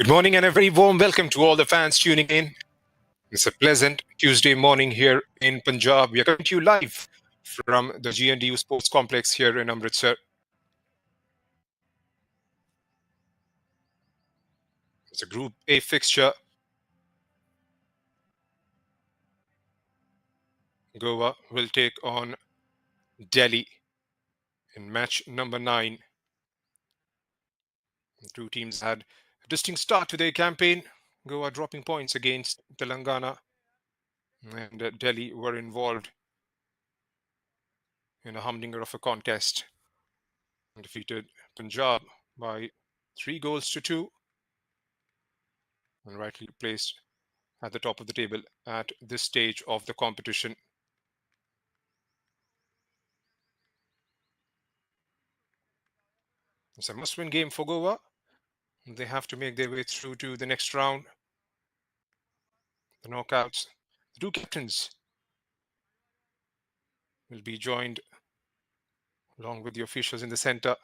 Good morning and a very warm welcome to all the fans tuning in. It's a pleasant Tuesday morning here in Punjab. We are coming to you live from the GNDU Sports Complex here in Amritsar. It's a Group A fixture. Goa will take on Delhi in match number 9. The two teams had a distinct start to their campaign. Goa dropping points against Telangana, and Delhi were involved in a humdinger of a contest and defeated Punjab by 3 goals to 2 and rightly placed at the top of the table at this stage of the competition. It's a must-win game for Goa. They have to make their way through to the next round, the knockouts. The two captains will be joined along with the officials in the center.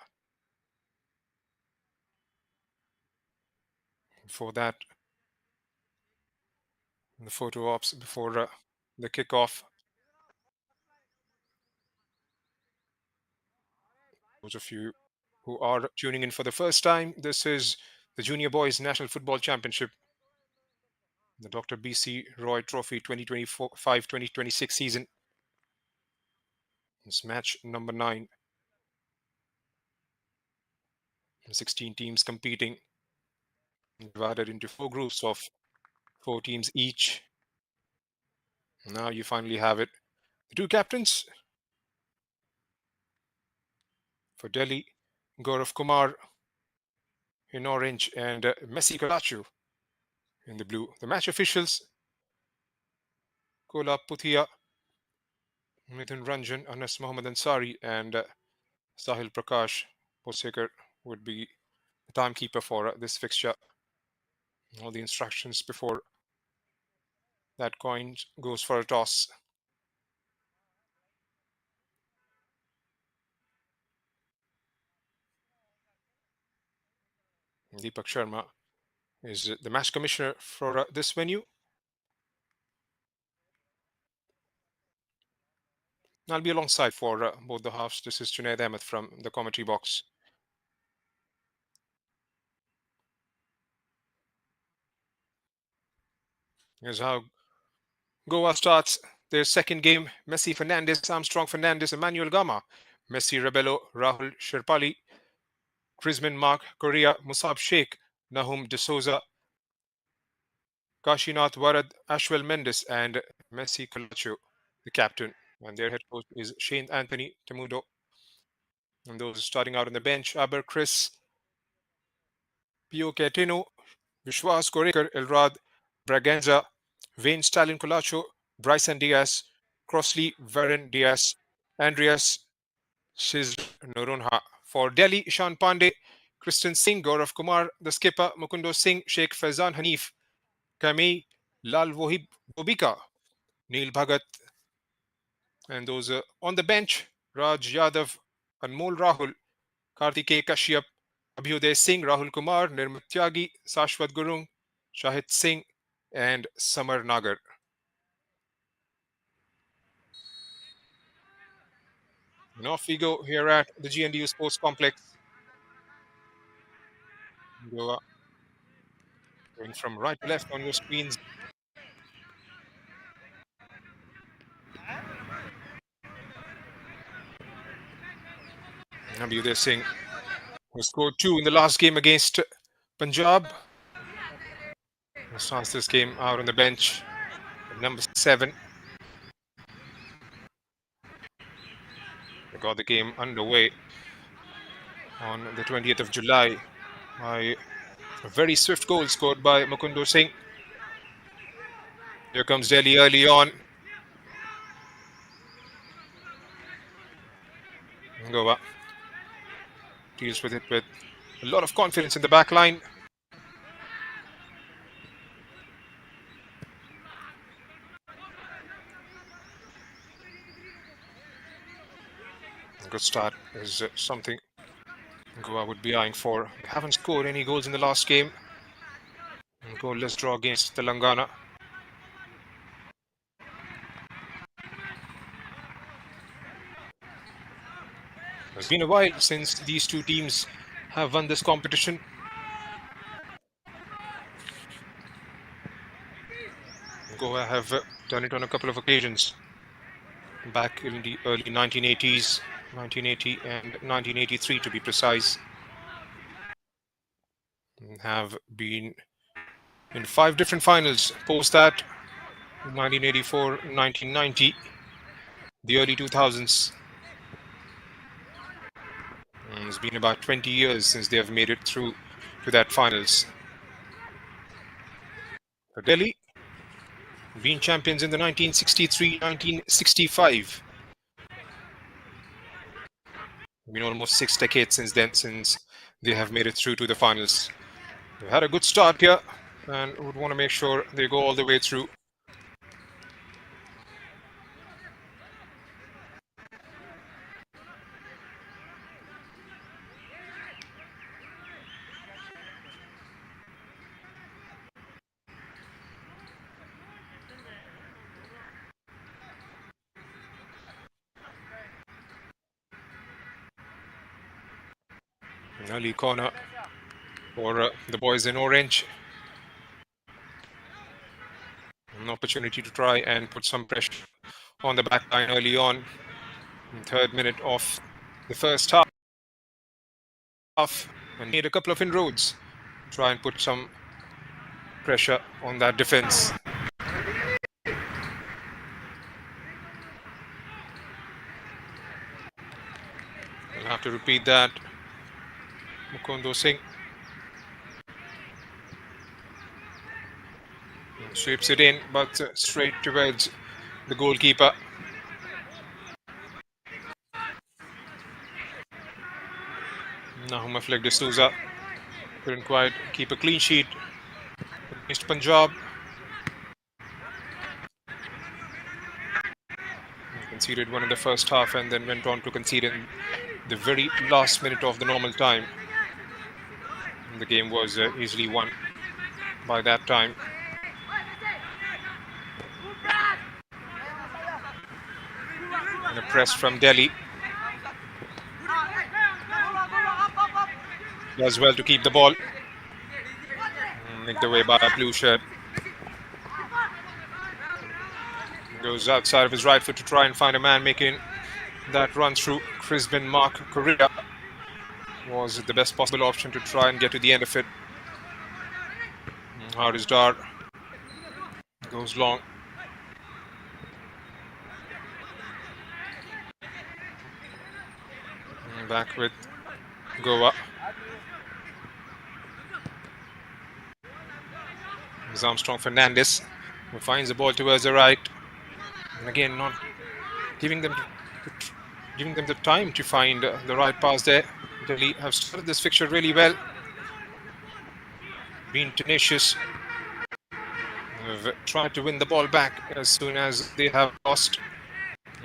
For that, the photo ops before the kickoff. Those of you who are tuning in for the first time, this is the Junior Boys National Football Championship, the Dr. BC Roy Trophy 2025-2026 season. It's match number 9. 16 teams competing, divided into 4 groups of 4 teams each. Now you finally have it. The two captains for Delhi, Gaurav Kumar in orange and Messi Kalachu in the blue. The match officials, Kola Puthia, Mithun Ranjan, Anas Mohammad Ansari, and Sahil Prakash Posekar would be the timekeeper for this fixture. All the instructions before that coin goes for a toss. Deepak Sharma is the match commissioner for this venue. I'll be alongside for both the halves. This is Junaid Ahmed from the commentary box. Here's how Goa starts their second game. Messi Fernandez, Armstrong Fernandez, Emmanuel Gama, Messi Rebello, Rahul Sherpali, Krisman Mark, Korea, Musab Sheikh, Nahum De Souza, Kashinath Warad, Ashwell Mendes, and Messi Kalacho, the captain. And their head coach is Shane Anthony Temudo. And those starting out on the bench, Aber Chris, Pio Catino, Vishwas Korekar, Elrad Braganza, Wayne Stalin Colacho, Bryson Diaz, Crossley Varun Diaz, Andreas Shiz Norunha. For Delhi, Ishan Pandey, Kristen Singh, Gaurav Kumar, the skipper, Mukundo Singh, Sheikh Faizan Hanif, Kamei, Lal Wohib Bobika, Neil Bhagat, and those on the bench, Raj Yadav, Anmol Rahul, Kartikeya Kashyap, Abhyuday Singh, Rahul Kumar, Nirmat Tyagi, Sashwat Gurung, Shahid Singh, and Samar Nagar. And off we go here at the GNDU Sports Complex. Goa, going from right to left on your screens. Abhyuday Singh, who scored 2 in the last game against Punjab, starts this game out on the bench at number 7. They got the game underway on the 20th of July by a very swift goal scored by Mukundo Singh. Here comes Delhi early on. Goa deals with it with a lot of confidence in the back line. A good start is something Goa would be eyeing for. They haven't scored any goals in the last game. Goalless draw against Telangana. It's been a while since these two teams have won this competition. Goa have done it on a couple of occasions. Back in the early 1980s, 1980 and 1983 to be precise. Have been in 5 different finals post that. 1984, 1990, the early 2000s. It's been about 20 years since they have made it through to that finals. Delhi, been champions in the 1963-1965. Been almost 6 decades since then, since they have made it through to the finals. They had a good start here and would want to make sure they go all the way through. An early corner for the boys in orange. An opportunity to try and put some pressure on the back line early on. In 3rd minute of the first half. And made a couple of inroads. Try and put some pressure on that defense. We'll have to repeat that. Mukundo Singh sweeps it in, but straight towards the goalkeeper. Nahum Afleg D'Souza couldn't quite keep a clean sheet against Punjab. He conceded one in the first half and then went on to concede in the very last minute of the normal time. And the game was easily won by that time. And a press from Delhi. Does well to keep the ball. Nicked away by a blue shirt. Goes outside of his right foot to try and find a man making that run through. Crispin Mark Correa was the best possible option to try and get to the end of it. Hardis Dar goes long. And back with Goa. Armstrong Fernandez, who finds the ball towards the right. And again, not giving them the time to find the right pass there. Delhi have started this fixture really well. Been tenacious. Have tried to win the ball back as soon as they have lost.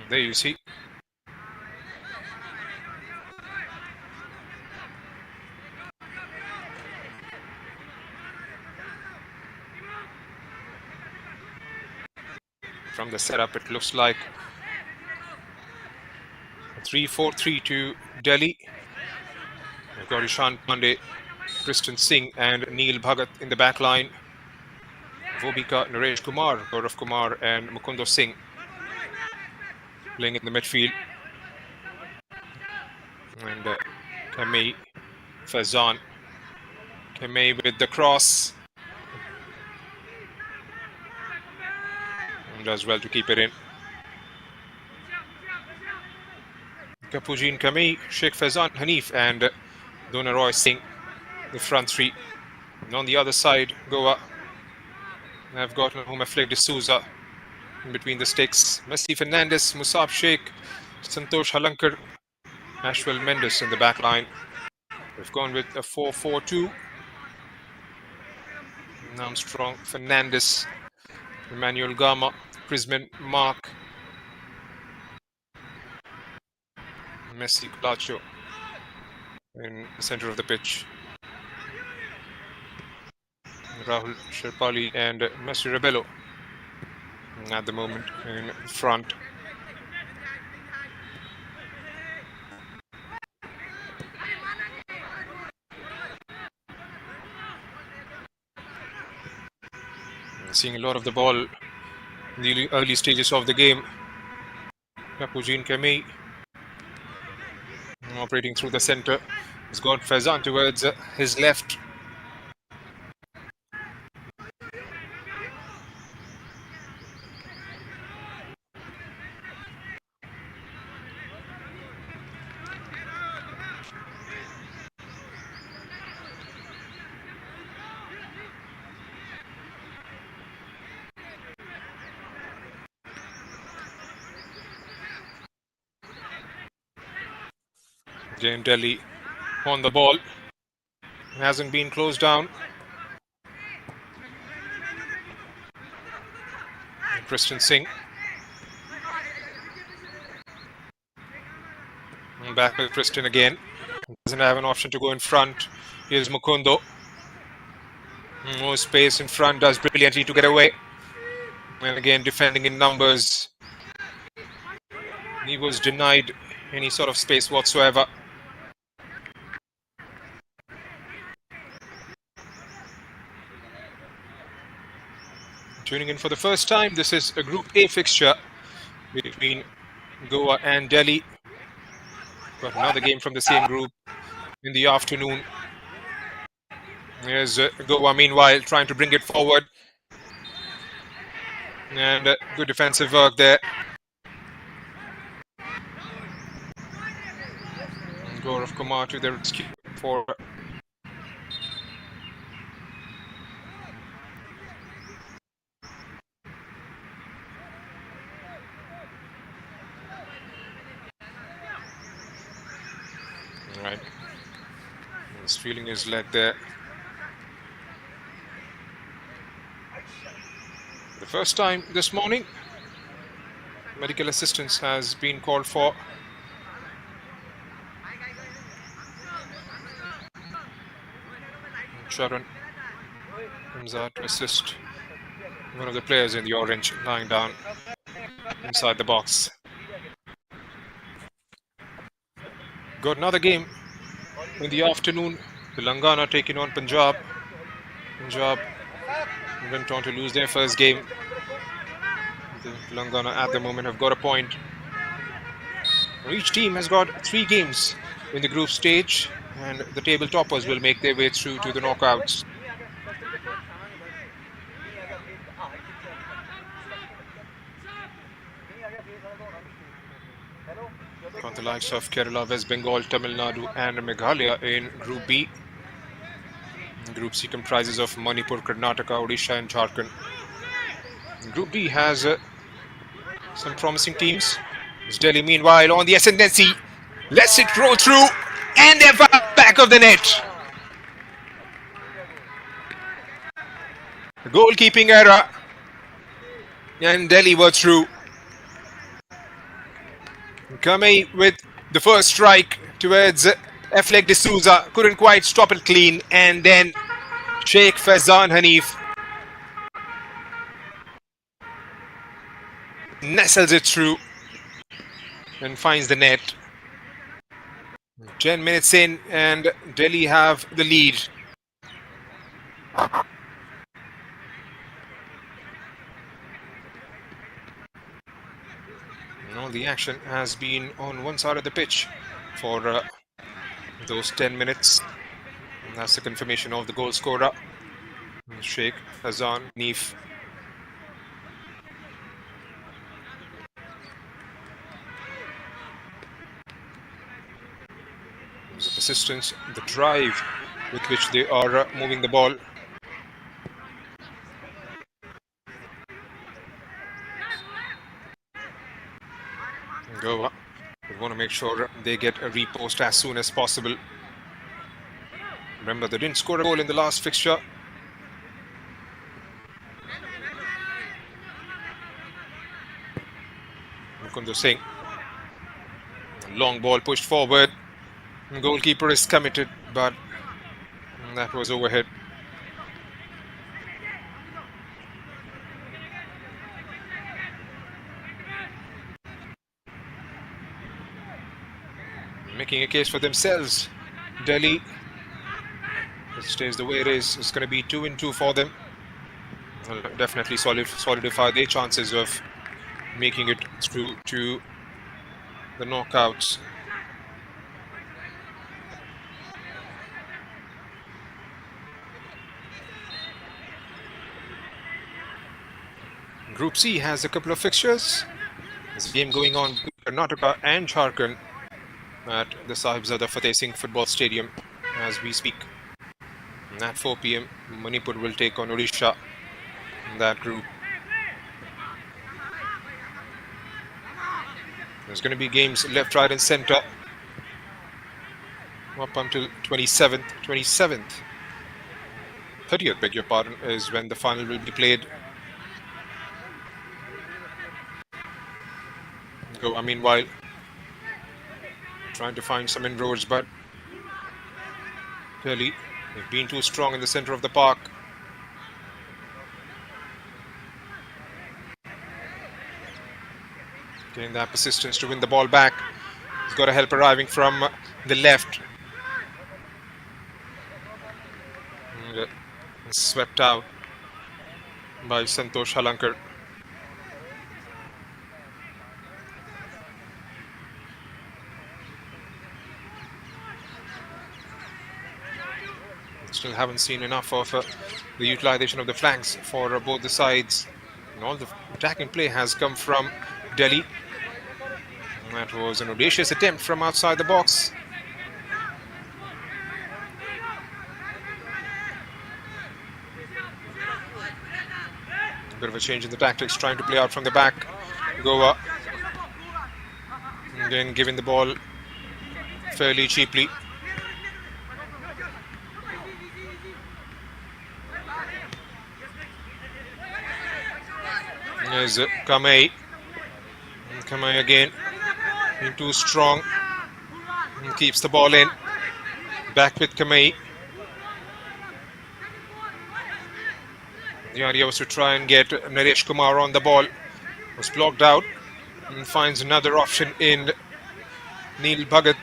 There you see. From the setup, it looks like 3-4-3 to Delhi. We've got Ishan Pandey, Kristen Singh and Neil Bhagat in the back line. Vobika, Naresh Kumar, Gaurav Kumar and Mukundo Singh playing in the midfield. And Kamei Fazan. Kamei with the cross. And does well to keep it in. Kapujin Kamei, Sheikh Fazan Hanif and Dona Roy Singh, the front three. And on the other side, Goa have got Nahum Afleg D'Souza in between the sticks. Messi Fernandez, Musab Sheikh, Santosh Halankar, Ashwell Mendes in the back line. They've gone with a 4-4-2. Armstrong Fernandez, Emmanuel Gama, Prisman Mark, Messi Colacho in the center of the pitch. Rahul Sherpali and Messi Rebello at the moment in front. Seeing a lot of the ball in the early stages of the game. Kapujin Kamei operating through the center. He's got Faizan towards his left. GNDU on the ball. Hasn't been closed down. Christian Singh. And back with Christian again. Doesn't have an option to go in front. Here's Mukundo. More space in front. Does brilliantly to get away. And again, defending in numbers. He was denied any sort of space whatsoever. Tuning in for the first time, this is a Group A fixture between Goa and Delhi. Got another game from the same group in the afternoon. Here's Goa meanwhile trying to bring it forward. And good defensive work there. And Gaurav Kumar to the rescue for right. He's feeling his leg there. The first time this morning, medical assistance has been called for. Sharon comes out to assist one of the players in the orange lying down inside the box. Got another game in the afternoon. Telangana taking on Punjab. Punjab went on to lose their first game. The Telangana at the moment have got a point. Each team has got 3 games in the group stage, and the table toppers will make their way through to the knockouts. Got the likes of Kerala, West Bengal, Tamil Nadu and Meghalaya in Group B. Group C comprises of Manipur, Karnataka, Odisha and Jharkhand. Group D has some promising teams. It's Delhi meanwhile on the ascendancy. Lets it roll through and they're back of the net. Goalkeeping error. And Delhi were through. Kamei with the first strike towards Aflek D'Souza. Couldn't quite stop it clean. And then Sheikh Faizan Hanif nestles it through and finds the net. 10 minutes in and Delhi have the lead. All the action has been on one side of the pitch for those 10 minutes. And that's the confirmation of the goal scorer, Sheikh Faizan Hanif. The persistence, the drive with which they are moving the ball. Goa want to make sure they get a repost as soon as possible. Remember, they didn't score a goal in the last fixture. Mukundo Singh. Long ball pushed forward. Goalkeeper is committed, but that was overhead. making a case for themselves. Delhi, it stays the way it is. It's going to be 2-2 for them. Will definitely solidify their chances of making it through to the knockouts. Group C has a couple of fixtures. There's a game going on between Karnataka and Jharkhand at the Sahibzada Fateh Singh Football Stadium as we speak. And at 4 p.m, Manipur will take on Odisha in that group. There's going to be games left, right, and centre up until 27th. 30th, beg your pardon, is when the final will be played. Meanwhile, trying to find some inroads, but clearly they've been too strong in the center of the park. Getting that persistence to win the ball back. He's got a help arriving from the left. And, swept out by Santosh Halankar. Still haven't seen enough of the utilization of the flanks for both the sides. And all the attacking play has come from Delhi. And that was an audacious attempt from outside the box. A bit of a change in the tactics, trying to play out from the back. Goa. And then giving the ball fairly cheaply. There's Kamei. Kamei again. Being too strong. And keeps the ball in. Back with Kamei. The idea was to try and get Naresh Kumar on the ball. Was blocked out. And finds another option in Neil Bhagat.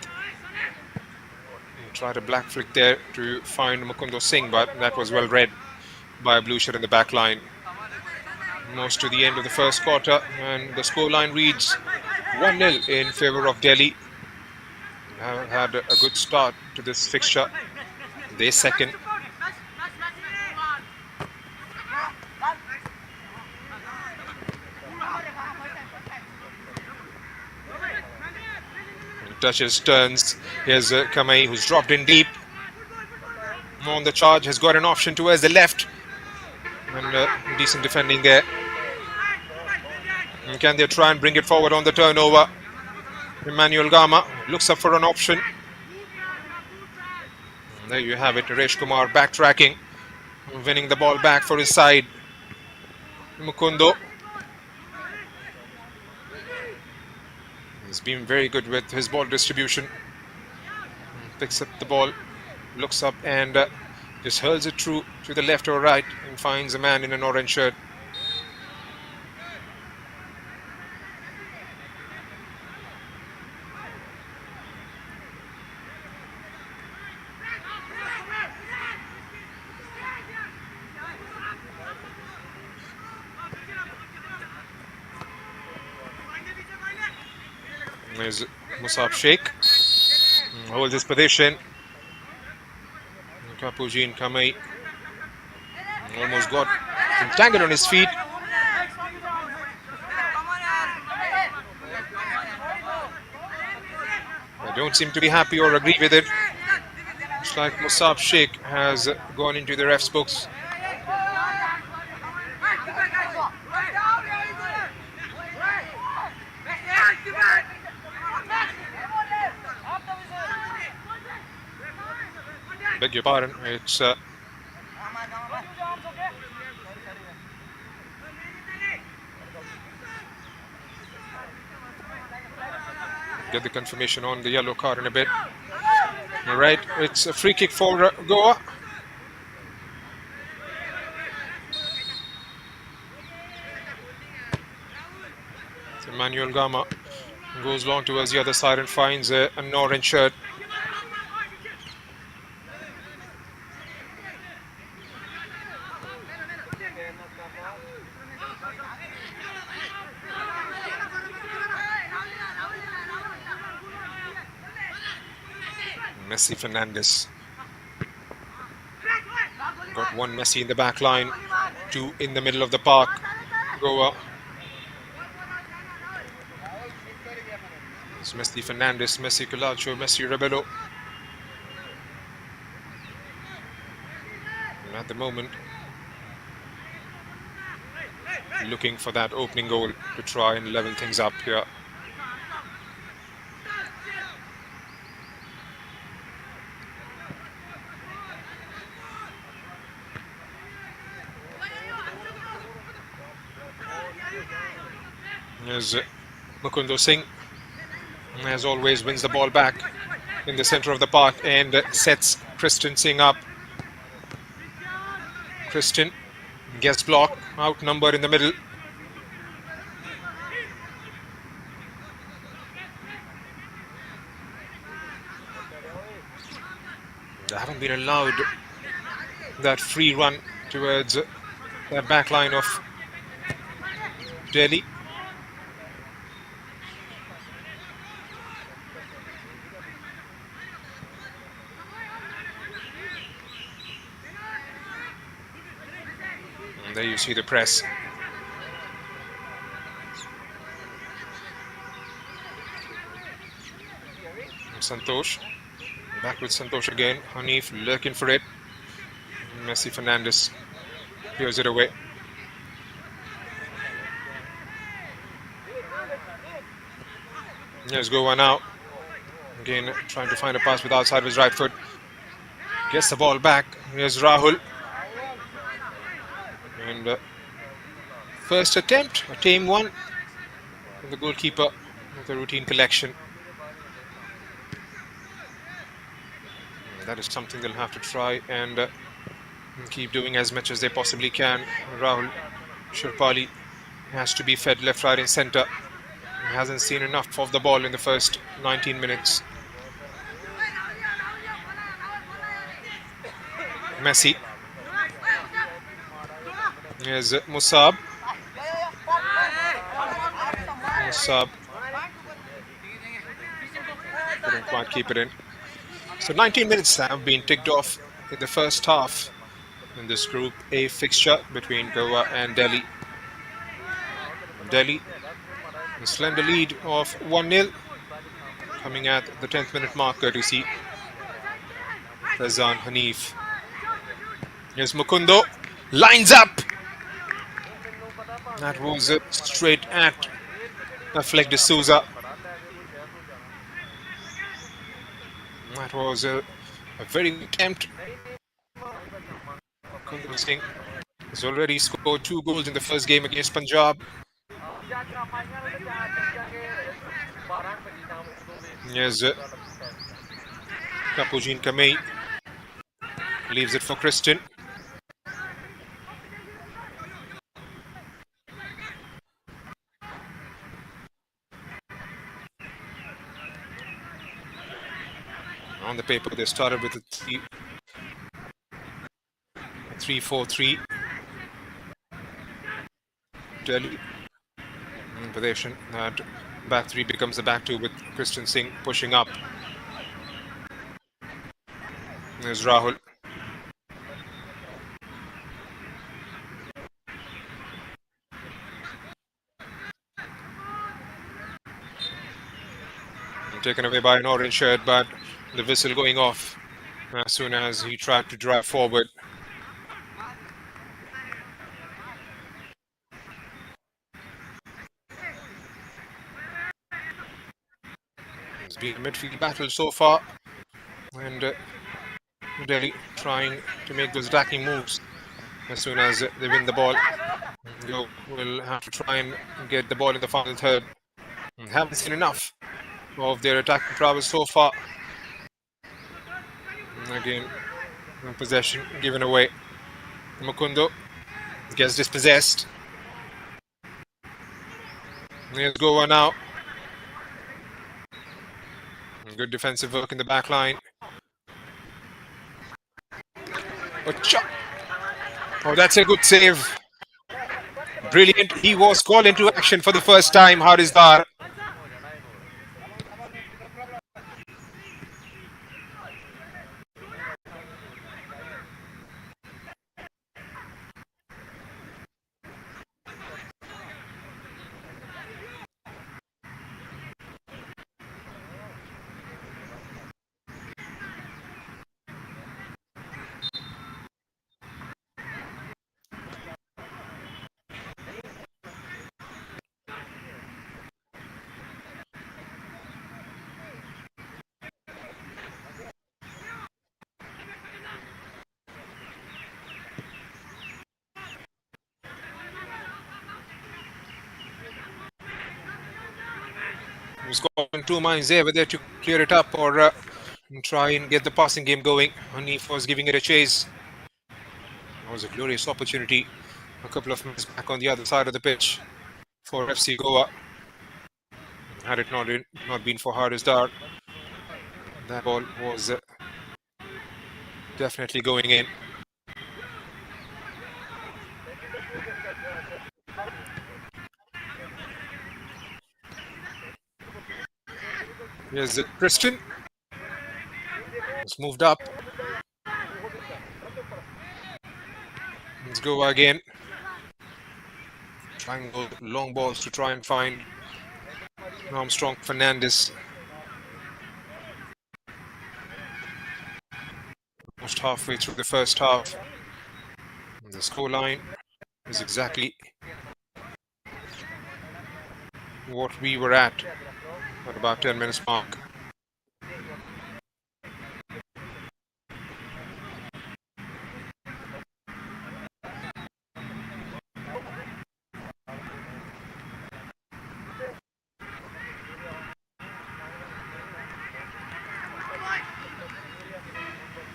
And tried a black flick there to find Mukundo Singh, but that was well read by a blue shirt in the back line. Most to the end of the first quarter, and the scoreline reads 1-0 in favour of Delhi. Have had a good start to this fixture. They're second. Touches, turns. Here's Kamei, who's dropped in deep. On the charge, has got an option towards the left. And decent defending there. And can they try and bring it forward on the turnover? Emmanuel Gama looks up for an option. And there you have it, Naresh Kumar backtracking, winning the ball back for his side. Mukundo. He's been very good with his ball distribution. Picks up the ball, looks up and just hurls it through to the left or right and finds a man in an orange shirt. There's Musab Sheikh. Holds his position. Kapuji and Kamei almost got entangled on his feet. I don't seem to be happy or agree with it. It's like Musab Sheikh has gone into the ref's books. Beg your pardon, it's get the confirmation on the yellow card in a bit. All right, it's a free kick for Goa. Emmanuel Gama Goes long towards the other side and finds an orange shirt. Messi Fernandez. Got one Messi in the back line, two in the middle of the park. Goa. It's Messi Fernandez, Messi Colacho, Messi Rebelo. And at the moment, looking for that opening goal to try and level things up here. As Mukundo Singh, as always, wins the ball back in the center of the park and sets Kristen Singh up. Kristen gets blocked, outnumbered in the middle. They haven't been allowed that free run towards that back line of Delhi. And there you see the press. And Santosh. Back with Santosh again. Hanif lurking for it. Messi Fernandez clears it away. Here's Goa now. Again, trying to find a pass with outside of his right foot. Gets the ball back. Here's Rahul. And first attempt, a tame one. And the goalkeeper with a routine collection. And that is something they'll have to try and keep doing as much as they possibly can. Rahul Shirpali has to be fed left, right and centre. He hasn't seen enough of the ball in the first 19 minutes. Messi. Here's Musab. Musab couldn't quite keep it in. So 19 minutes have been ticked off in the first half in this Group A fixture between Goa and Delhi. Delhi, a slender lead of 1-0, coming at the 10th minute mark courtesy Razan Hanif. Here's Mukundo, lines up. That was straight at Affleck D'Souza. That was a very good attempt. Mukundo Singh has already scored 2 goals in the first game against Punjab. Here's Kapujin Kamei, leaves it for Kristen. On the paper, they started with a 3-4-3. Delhi in possession. That back 3 becomes the back 2 with Kristen Singh pushing up. There's Rahul. Taken away by an orange shirt, but the whistle going off as soon as he tried to drive forward. It's been a midfield battle so far, and Delhi trying to make those attacking moves as soon as they win the ball. Go will have to try and get the ball in the final third. Haven't seen enough of their attacking prowess so far. Again, possession given away. Mukundo gets dispossessed. Here's Goa now. Good defensive work in the back line. Oh, that's a good save. Brilliant. He was called into action for the first time, Haris Dar. He was caught in two minds there, whether to clear it up or try and get the passing game going. Hanif was giving it a chase. It was a glorious opportunity a couple of minutes back on the other side of the pitch for FC Goa. Had it not been for Haris Dar, that ball was definitely going in. Here's Christian. It's moved up. Let's go again. Trying long balls to try and find Armstrong Fernandez. Almost halfway through the first half. And the scoreline is exactly what we were at about 10 minutes mark.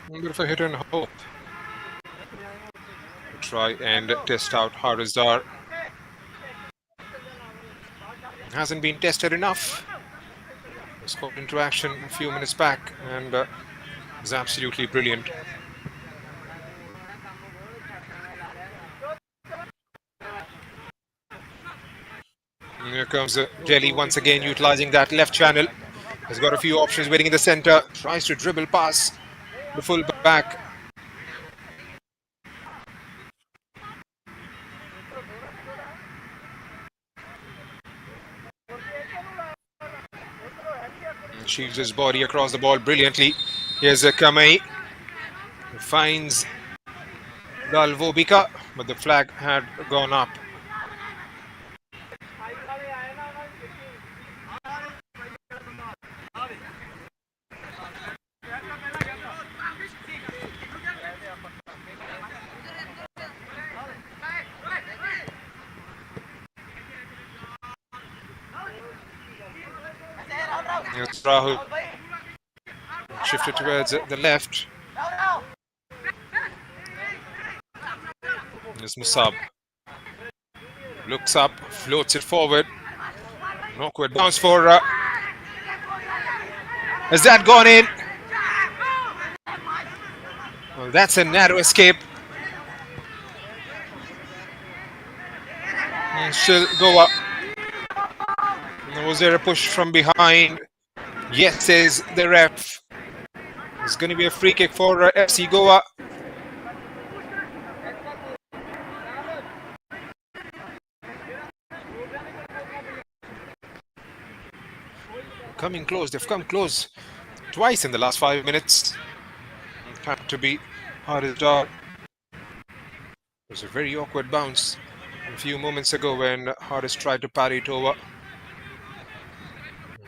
A bit of a hit and hope. Try and test out Haris Dar. Hasn't been tested enough. Was caught into action a few minutes back and was absolutely brilliant. And here comes Delhi once again utilizing that left channel. Has got a few options waiting in the center. Tries to dribble past the full back. And shields his body across the ball brilliantly. Here's Kamei. Finds Dalvobika, but the flag had gone up. Here's Rahul. Shifted towards the left. Here's Musab. Looks up, floats it forward. An awkward bounce for... has that gone in? Well, that's a narrow escape. And still go up. Was there a push from behind? Yes, says the ref. It's going to be a free kick for FC Goa. Coming close, they've come close twice in the last 5 minutes. It had to be Haris Dar. It was a very awkward bounce a few moments ago when Haris tried to parry it over.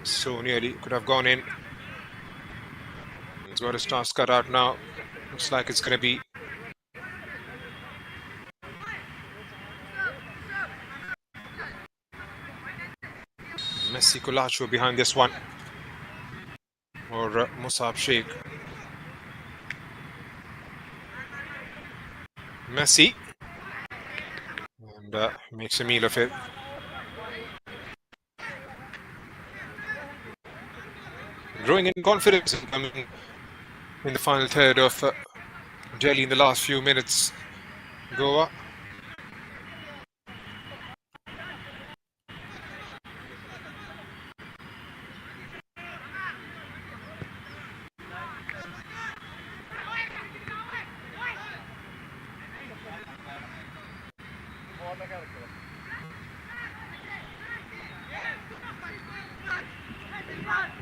So nearly could have gone in. He's got his task cut out now. Looks like it's going to be Messi Kulacho behind this one, or Musab Sheikh. Messi, and makes a meal of it. growing in confidence and coming in the final third of Delhi in the last few minutes. Goa.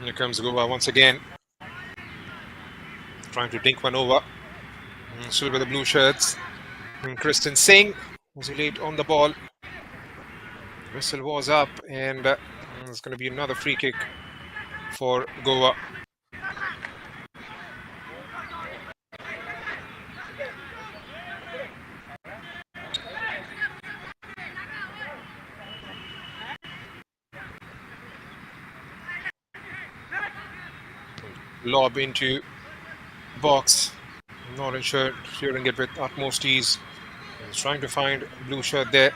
Here comes Goa once again, trying to dink one over. Still with the blue shirts. And Kristen Singh was late on the ball. Whistle was up, and it's going to be another free kick for Goa. Lob into box. Not sure, clearing it with utmost ease. He's trying to find blue shirt there.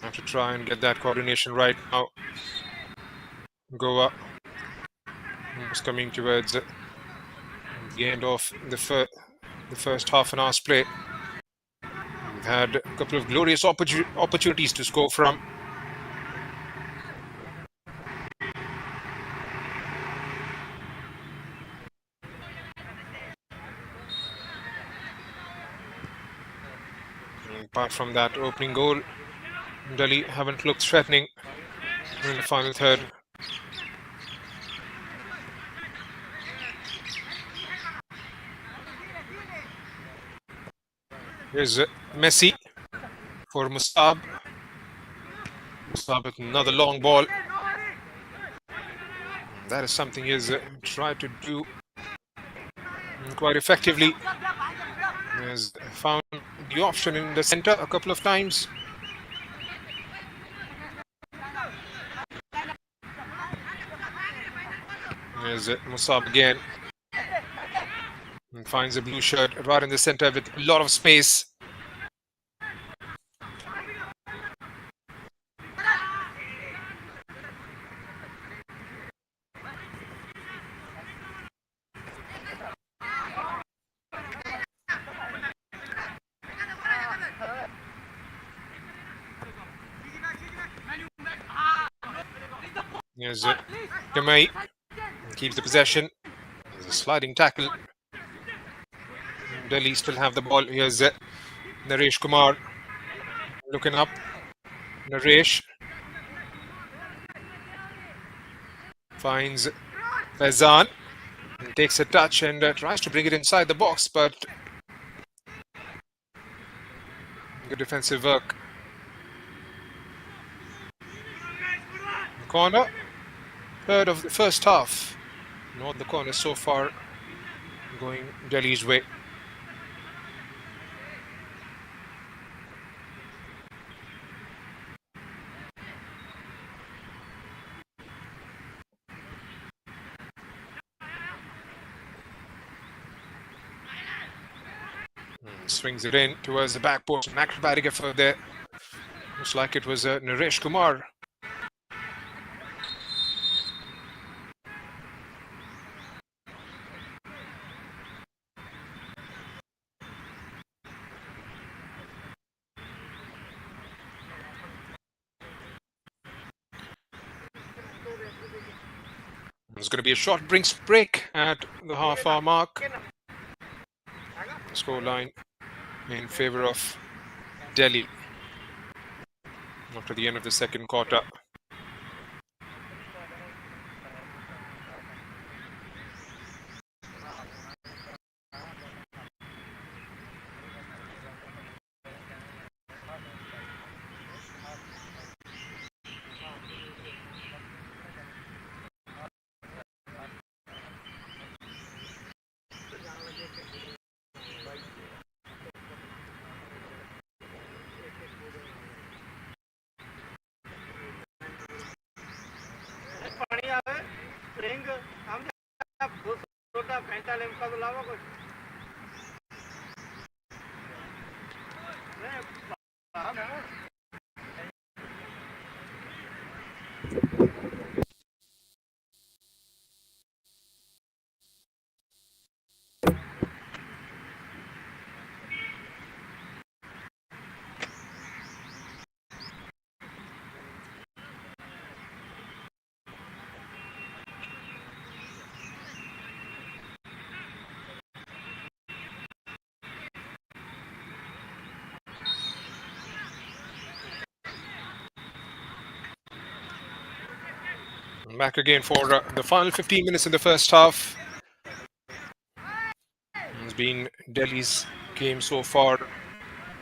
Have to try and get that coordination right now. Goa is coming towards the end of the first half an hour's play. We've had a couple of glorious opportunities to score from. And apart from that opening goal, Delhi haven't looked threatening in the final third. Here's Messi for Musab. Musab with another long ball. That is something he's tried to do quite effectively. He has found the option in the center a couple of times. Here's Musab again. And finds a blue shirt right in the center with a lot of space. Here's Kamai. Keeps the possession. There's a sliding tackle. Delhi still have the ball. Here's Naresh Kumar looking up. Naresh finds Faizan. Takes a touch and tries to bring it inside the box, but good defensive work. Corner. Third of the first half. Not the corner so far going Delhi's way. Swings it in towards the back post. An acrobatic effort there. Looks like it was Naresh Kumar. There's going to be a short break at the half-hour mark. Scoreline in favor of Delhi after the end of the second quarter. Back again for the final 15 minutes in the first half. It's been Delhi's game so far.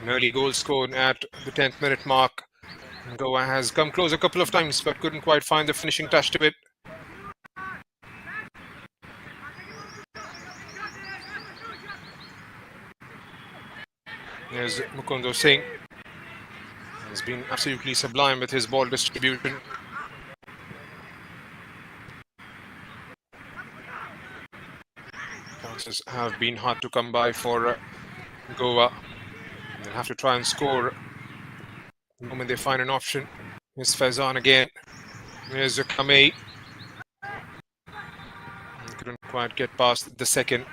An early goal scored at the 10th minute mark. Goa has come close a couple of times but couldn't quite find the finishing touch to it. There's Mukundo Singh. He's been absolutely sublime with his ball distribution. Chances have been hard to come by for Goa. They'll have to try and score the moment they find an option. Here's Faizan again. Here's Kamei. Couldn't quite get past the second.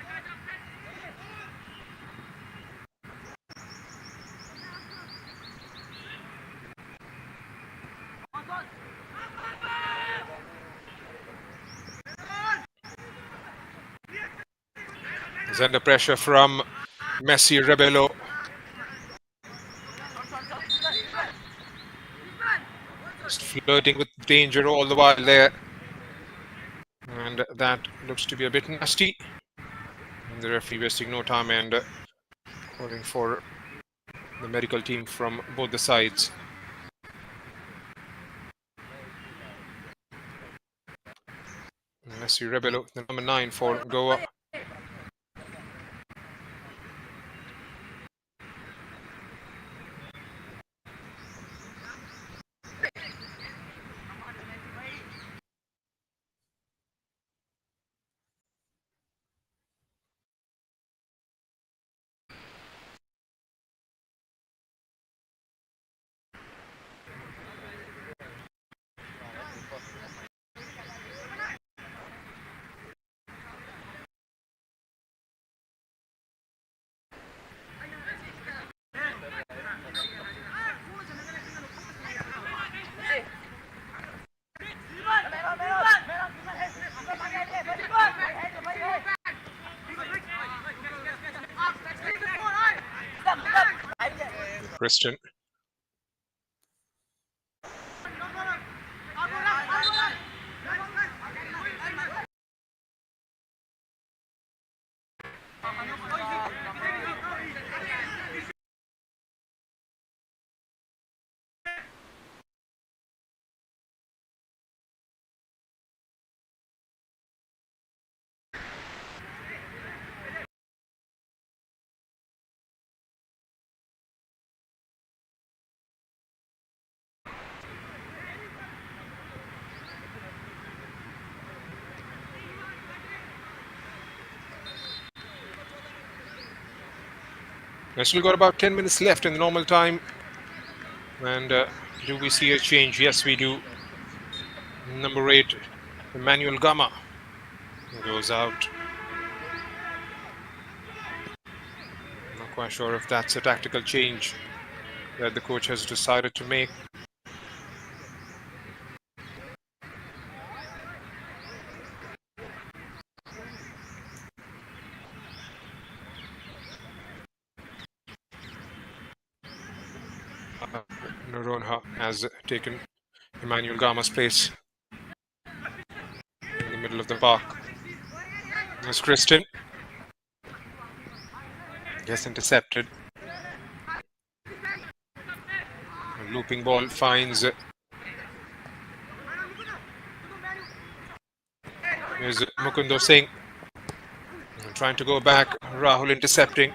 He's under pressure from Messi Rebelo. Just flirting with danger all the while there. And that looks to be a bit nasty. And the referee wasting no time and calling for the medical team from both the sides. Messi Rebelo, the number 9 for Goa. Christian. We've still got about 10 minutes left in the normal time. And do we see a change? Yes, we do. Number 8, Emmanuel Gama goes out. Not quite sure if that's a tactical change that the coach has decided to make. Noronha has taken Emmanuel Gama's place in the middle of the park. There's Christian. Gets intercepted. A looping ball finds. Here's Mukundo Singh. Trying to go back. Rahul intercepting.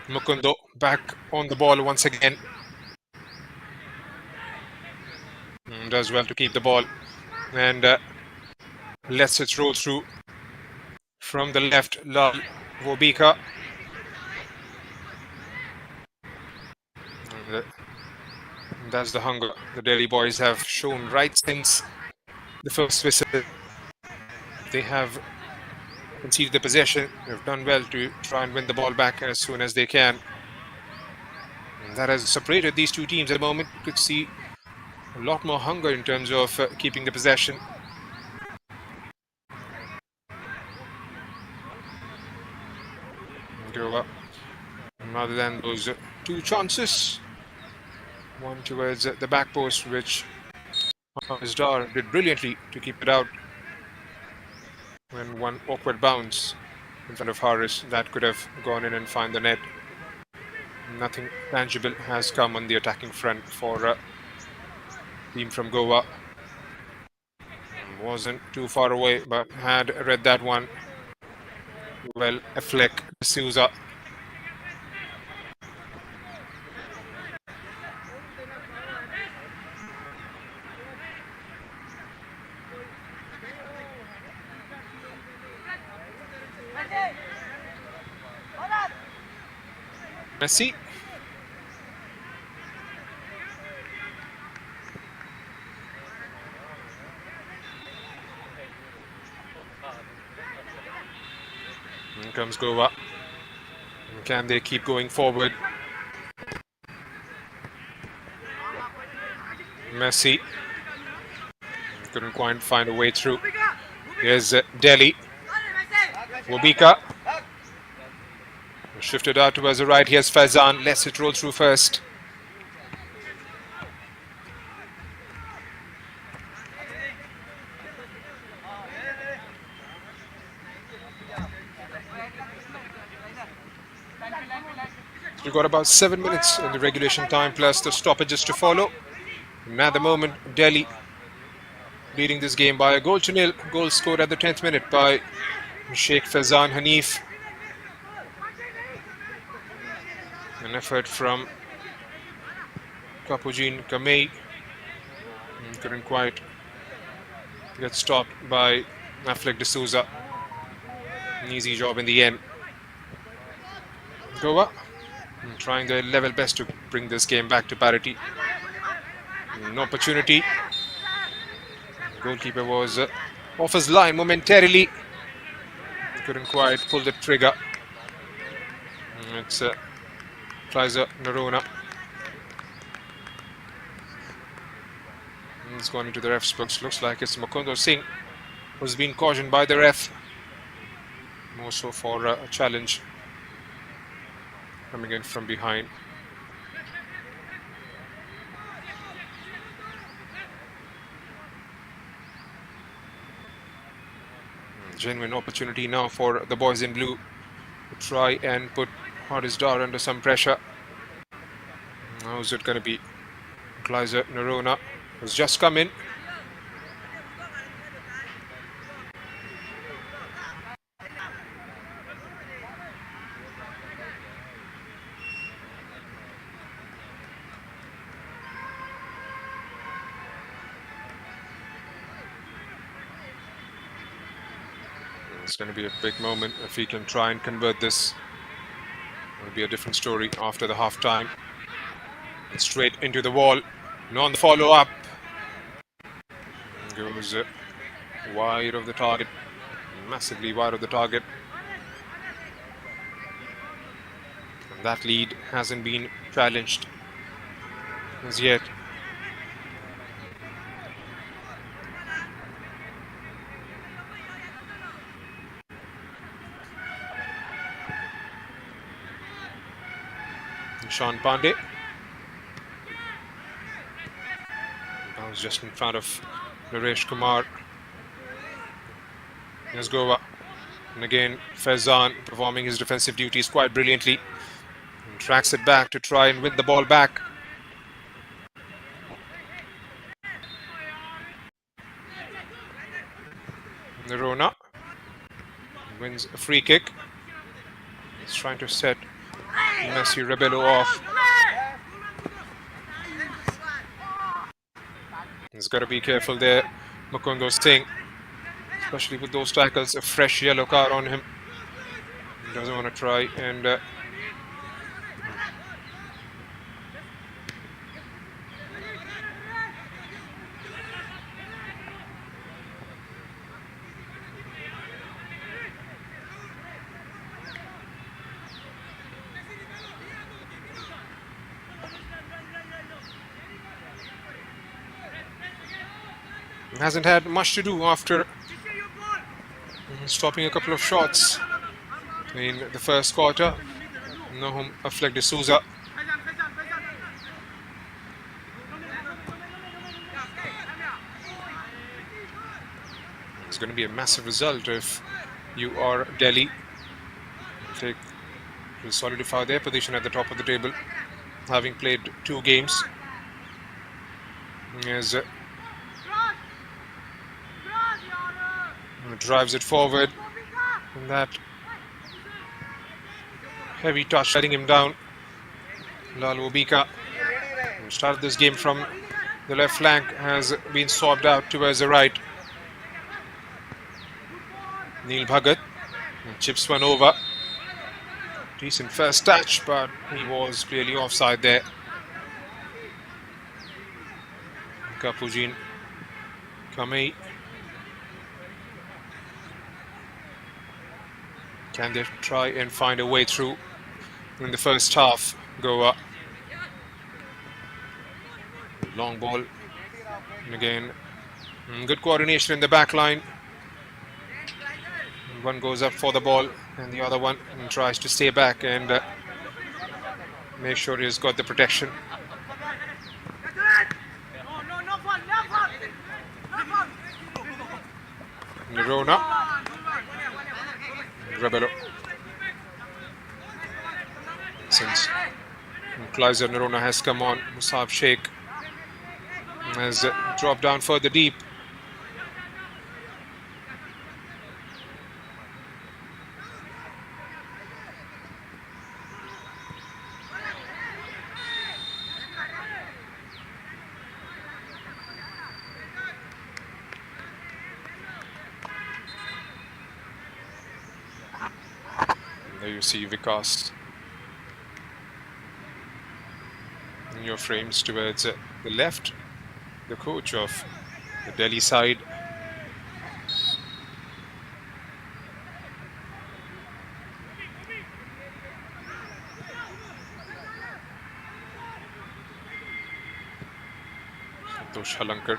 Mukundo back on the ball once again. Does well to keep the ball and lets it roll through from the left. Lal Wobika. That's the hunger the Delhi boys have shown right since the first whistle. They have conceded the possession. They've done well to try and win the ball back as soon as they can. And that has separated these two teams at the moment. You could see a lot more hunger in terms of keeping the possession. Goa, rather than those two chances, one towards the back post, which Star did brilliantly to keep it out when one awkward bounce in front of Harris that could have gone in and find the net. Nothing tangible has come on the attacking front for team from Goa. Wasn't too far away, but had read that one well. A flick, D'Souza. Messi. Here comes Goa. Can they keep going forward? Messi couldn't quite find a way through. Here's Delhi. Wobika shifted out towards the right. Here's Faizan. Lets it roll through first. We've got about 7 minutes in the regulation time plus the stoppages to follow. And at the moment, Delhi leading this game by a goal to nil. Goal scored at the 10th minute by Sheikh Faizan Hanif. An effort from Kapujin Kamei. Couldn't quite get stopped by Affleck D'Souza. An easy job in the end. Goa trying their level best to bring this game back to parity. An opportunity. Goalkeeper was off his line momentarily. Couldn't quite pull the trigger. It's Kaiser Narona. He's gone into the ref's books. Looks like it's Mukundo Singh who's been cautioned by the ref. More so for a challenge coming in from behind. Genuine opportunity now for the boys in blue to try and put Hardis Dar under some pressure. How's it going to be? Kaiser Narona has just come in. It's going to be a big moment if he can try and convert this. It'll be a different story after the half time. And straight into the wall. And on the follow up. Goes wide of the target. Massively wide of the target. And that lead hasn't been challenged as yet. Sean Pandey. That was just in front of Naresh Kumar. Here's Goa. And again, Faizan performing his defensive duties quite brilliantly. And tracks it back to try and win the ball back. Narona wins a free kick. He's trying to set Messi Rebello off. He's got to be careful there, Mukundo Singh, especially with those tackles. A fresh yellow card on him. He doesn't want to try and hasn't had much to do after stopping a couple of shots in the first quarter. Nahum Affleck D'Souza. It's going to be a massive result if you are Delhi. They will solidify their position at the top of the table, having played 2 games. As drives it forward, and that heavy touch letting him down. Lal Wobika, who started this game from the left flank, has been swapped out towards the right. Neil Bhagat chips one over. Decent first touch, but he was clearly offside there. Kapujin Kamei. Can they try and find a way through in the first half? Goa. Long ball. And again, good coordination in the back line. One goes up for the ball, and the other one tries to stay back and make sure he's got the protection. Nerona. Rebelo. Since Equalizer Nerona has come on, Musab Sheikh has dropped down further deep. There you see Vikas in your frames towards the left, the coach of the Delhi side. Santosh Halankar.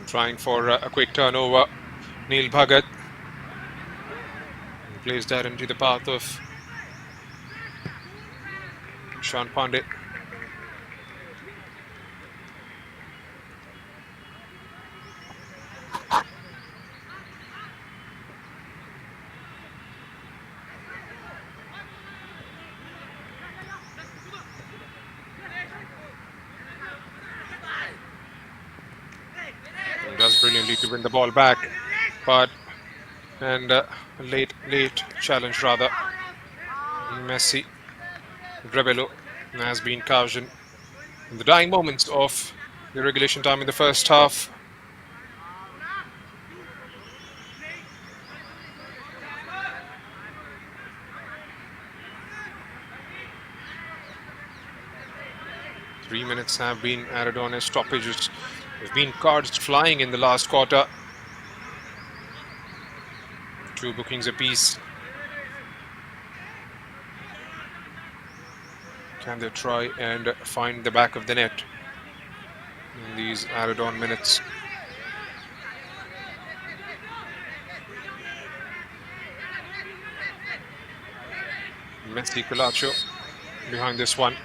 Trying for a quick turnover. Neil Bhagat plays that into the path of Shan Pandey. Does brilliantly to win the ball back, but late challenge rather. Messi Rebelo has been cautioned in the dying moments of the regulation time in the first half. Three minutes have been added on as stoppages. There've been cards flying in the last quarter. 2 bookings apiece. Can they try and find the back of the net in these added on minutes? Messi Colacho behind this one.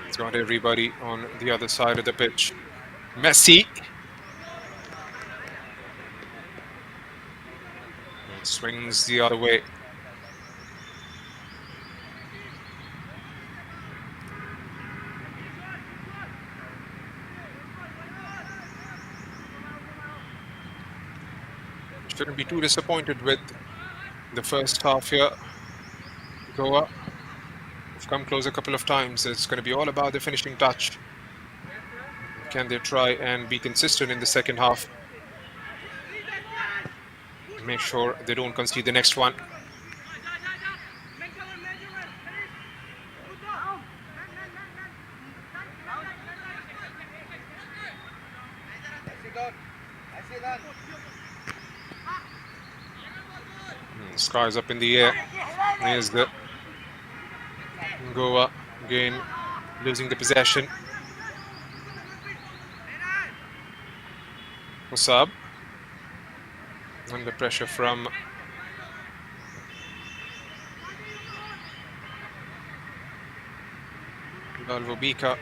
It's got everybody on the other side of the pitch. Messi. And swings the other way. Shouldn't be too disappointed with the first half here. Goa have come close a couple of times. It's going to be all about the finishing touch. Can they try and be consistent in the second half? Make sure they don't concede the next one. Skies up in the air. Here's the Goa again losing the possession. Musab under pressure from Alvobika.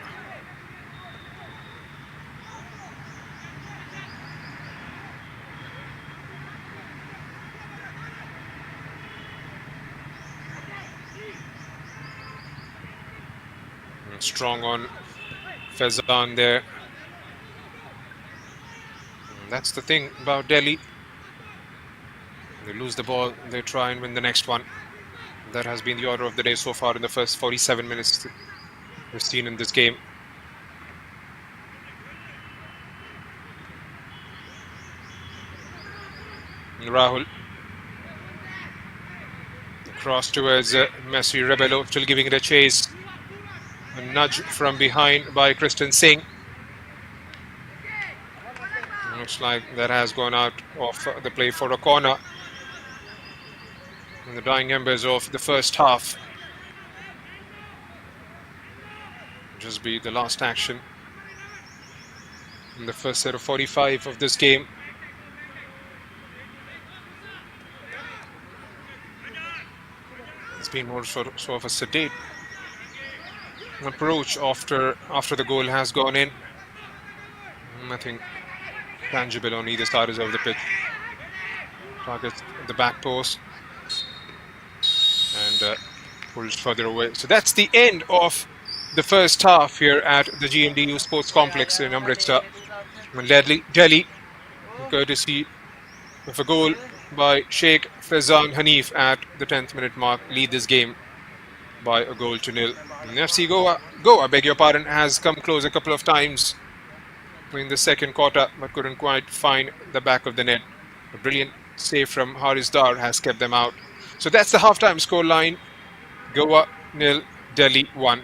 Strong on Fezan there. That's the thing about Delhi. They lose the ball, they try and win the next one. That has been the order of the day so far in the first 47 minutes we've seen in this game. Rahul. Cross towards Messi. Rebello still giving it a chase. A nudge from behind by Kristen Singh. Looks like that has gone out of the play for a corner in the dying embers of the first half. Just be the last action in the first set of 45 of this game. It's been more sort of a sedate approach after the goal has gone in. Nothing tangible on either side of the pitch. Targets the back post and pulls further away. So that's the end of the first half here at the GNDU Sports Complex in Amritsar. Delhi, courtesy of a goal by Sheikh Faizan Hanif at the 10th minute mark, lead this game by a goal to nil. And FC Goa, beg your pardon, has come close a couple of times in the second quarter, but couldn't quite find the back of the net. A brilliant save from Haris Dar has kept them out. So that's the halftime score line. Goa nil, Delhi 1.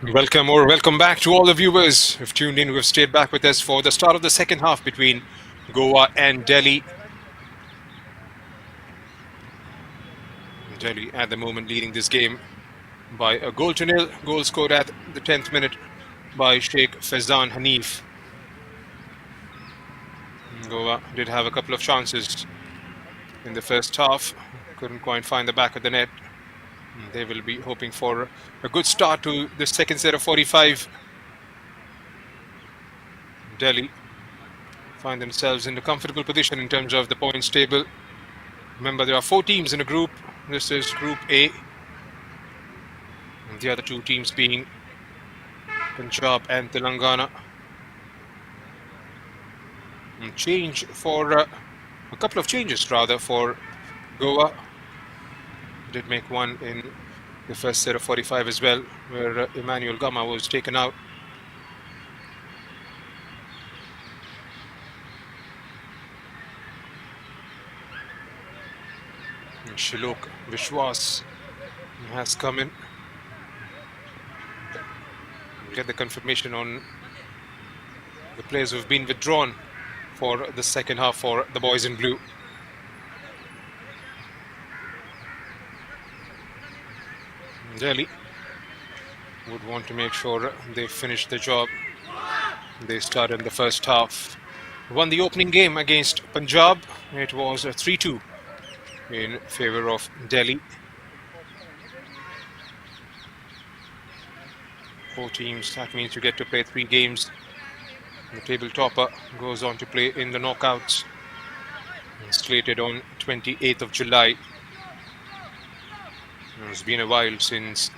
Welcome or welcome back to all the viewers who've tuned in, who have stayed back with us for the start of the second half between Goa and Delhi. Delhi at the moment leading this game by a goal to nil. Goal scored at the 10th minute by Sheikh Faizan Hanif. Goa did have a couple of chances in the first half. Couldn't quite find the back of the net. They will be hoping for a good start to the second set of 45. Delhi find themselves in a comfortable position in terms of the points table. Remember, there are 4 teams in a group. This is Group A. And the other 2 teams being Punjab and Telangana. And change for a couple of changes rather for Goa. Did make one in the first set of 45 as well, where Emmanuel Gama was taken out. And Shilok Vishwas has come in. We'll get the confirmation on the players who've been withdrawn for the second half for the boys in blue. Delhi would want to make sure they finish the job. They started in the first half. Won the opening game against Punjab. It was a 3-2 in favor of Delhi. 4 teams, that means you get to play 3 games. The table topper goes on to play in the knockouts. Slated on 28th of July. It's been a while since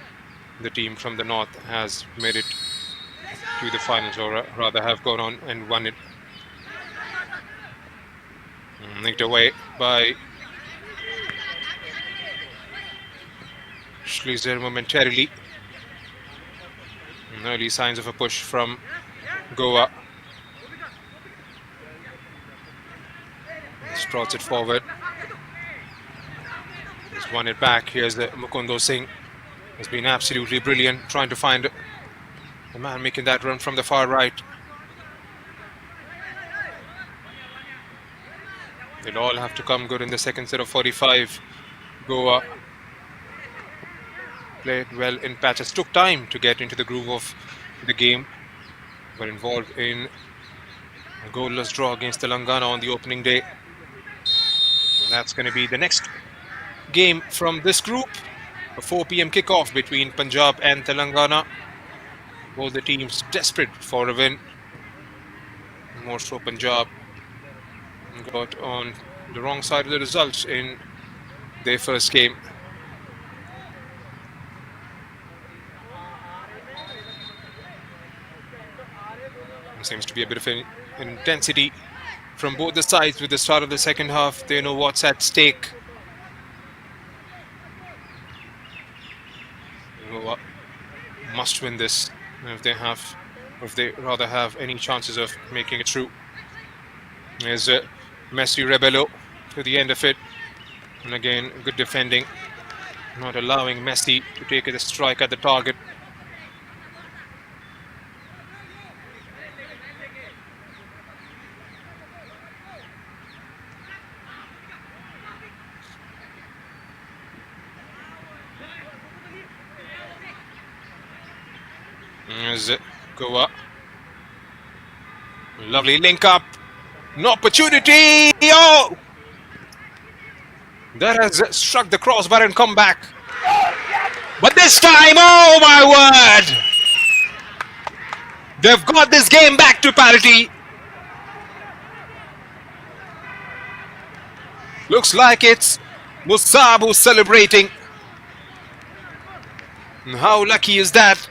the team from the north has made it to the finals, or rather have gone on and won it. Nicked away by Schleicher momentarily. Early signs of a push from Goa. Sprots it forward. He's won it back. Here's the Mukundo Singh. Has been absolutely brilliant trying to find the man making that run from the far right. They'll all have to come good in the second set of 45. Goa played well in patches. Took time to get into the groove of the game. Were involved in a goalless draw against Telangana on the opening day. And that's going to be the next game from this group. A 4 p.m. kickoff between Punjab and Telangana. Both the teams desperate for a win. More so Punjab got on the wrong side of the results in their first game. There seems to be a bit of an intensity from both the sides with the start of the second half. They know what's at stake. Goa must win this if they rather have any chances of making it through. There's Messi Rebello to the end of it, and again good defending, not allowing Messi to take a strike at the target. There's Goa. Lovely link up. An opportunity! Oh! That has struck the crossbar and come back. But this time, oh my word! They've got this game back to parity. Looks like it's Musab who's celebrating. And how lucky is that?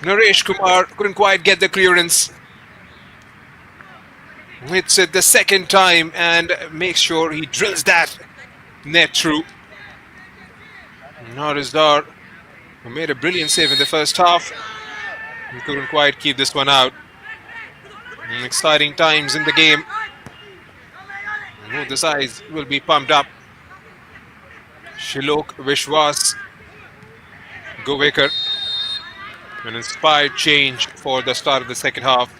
Naresh Kumar couldn't quite get the clearance. Hits it the second time and makes sure he drills that net through. Narisdar, who made a brilliant save in the first half, he couldn't quite keep this one out. Exciting times in the game. Both the sides will be pumped up. Shilok Vishwas Govaker. An inspired change for the start of the second half.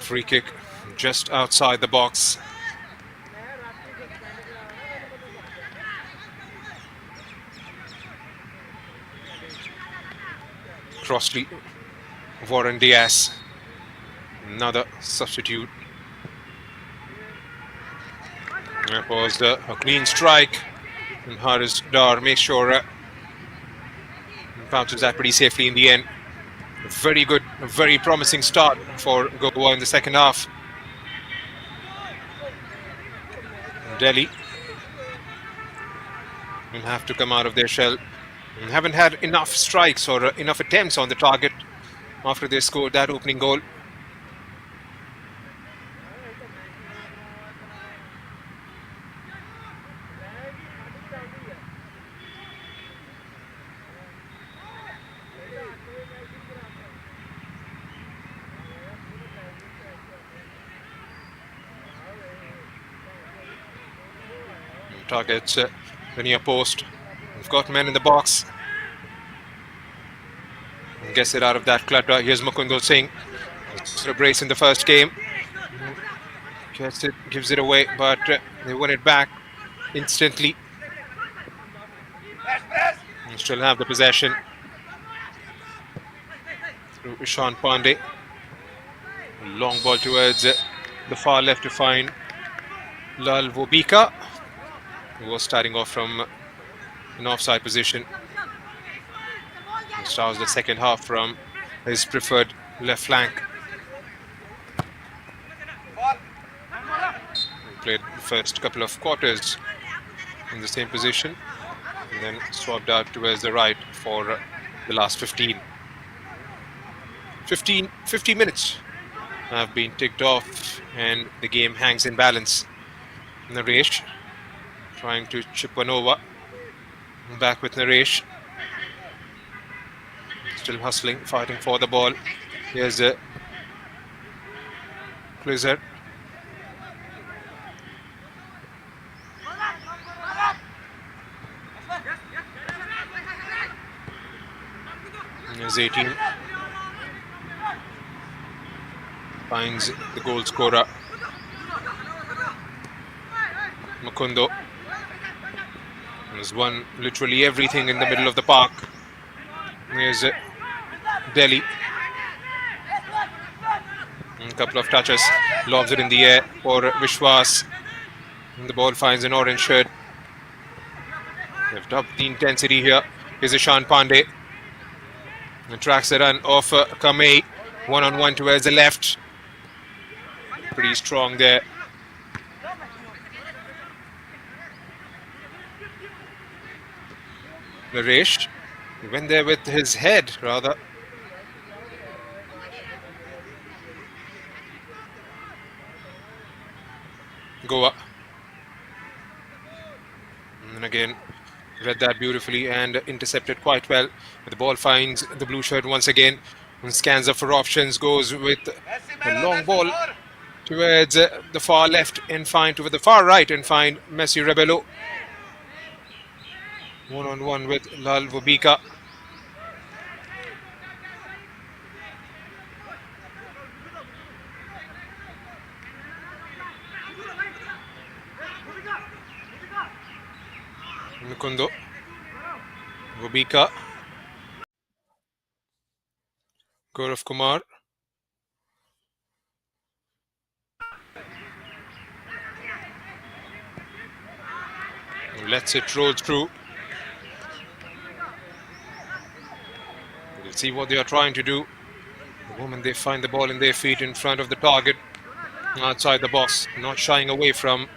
Free kick just outside the box. Crossley, Warren Diaz, another substitute. That was a clean strike, and Haris Dar makes sure bounces that pretty safely in the end. A very good, a very promising start for Goa in the second half. Delhi will have to come out of their shell. And haven't had enough strikes or enough attempts on the target after they scored that opening goal. Targets the near post. We've got men in the box. Gets it out of that clutter. Here's Mukundo Singh. A brace in the first game. Gets it, gives it away, but they win it back instantly. And still have the possession through Ishan Pandey. A long ball towards the far left to find Lal Vobika, who was starting off from an offside position. He starts the second half from his preferred left flank. He played the first couple of quarters in the same position, and then swapped out towards the right for the last 15 minutes have been ticked off, and the game hangs in balance. Naresh trying to chip one over. Back with Naresh. Still hustling, fighting for the ball. Here's a Clizzard. Here's 18. Finds the goal scorer, Mukundo. Has won literally everything in the middle of the park. Here's Delhi. A couple of touches, lobs it in the air for Vishwas. And the ball finds an orange shirt. They've upped the intensity here. Here's Ishan Pandey. And tracks the run of Kamei. One-on-one towards the left. Pretty strong there. Naresh went there with his head, rather. Goa. And again, read that beautifully and intercepted quite well. But the ball finds the blue shirt once again. And scans up for options, goes with a long ball towards the far left and find to the far right and find Messi Rebelo. One-on-one with Lal Vobika. Mukundo, Vobika, Gaurav Kumar. Lets it roll through. We'll see what they are trying to do. The moment they find the ball in their feet in front of the target, outside the box, not shying away from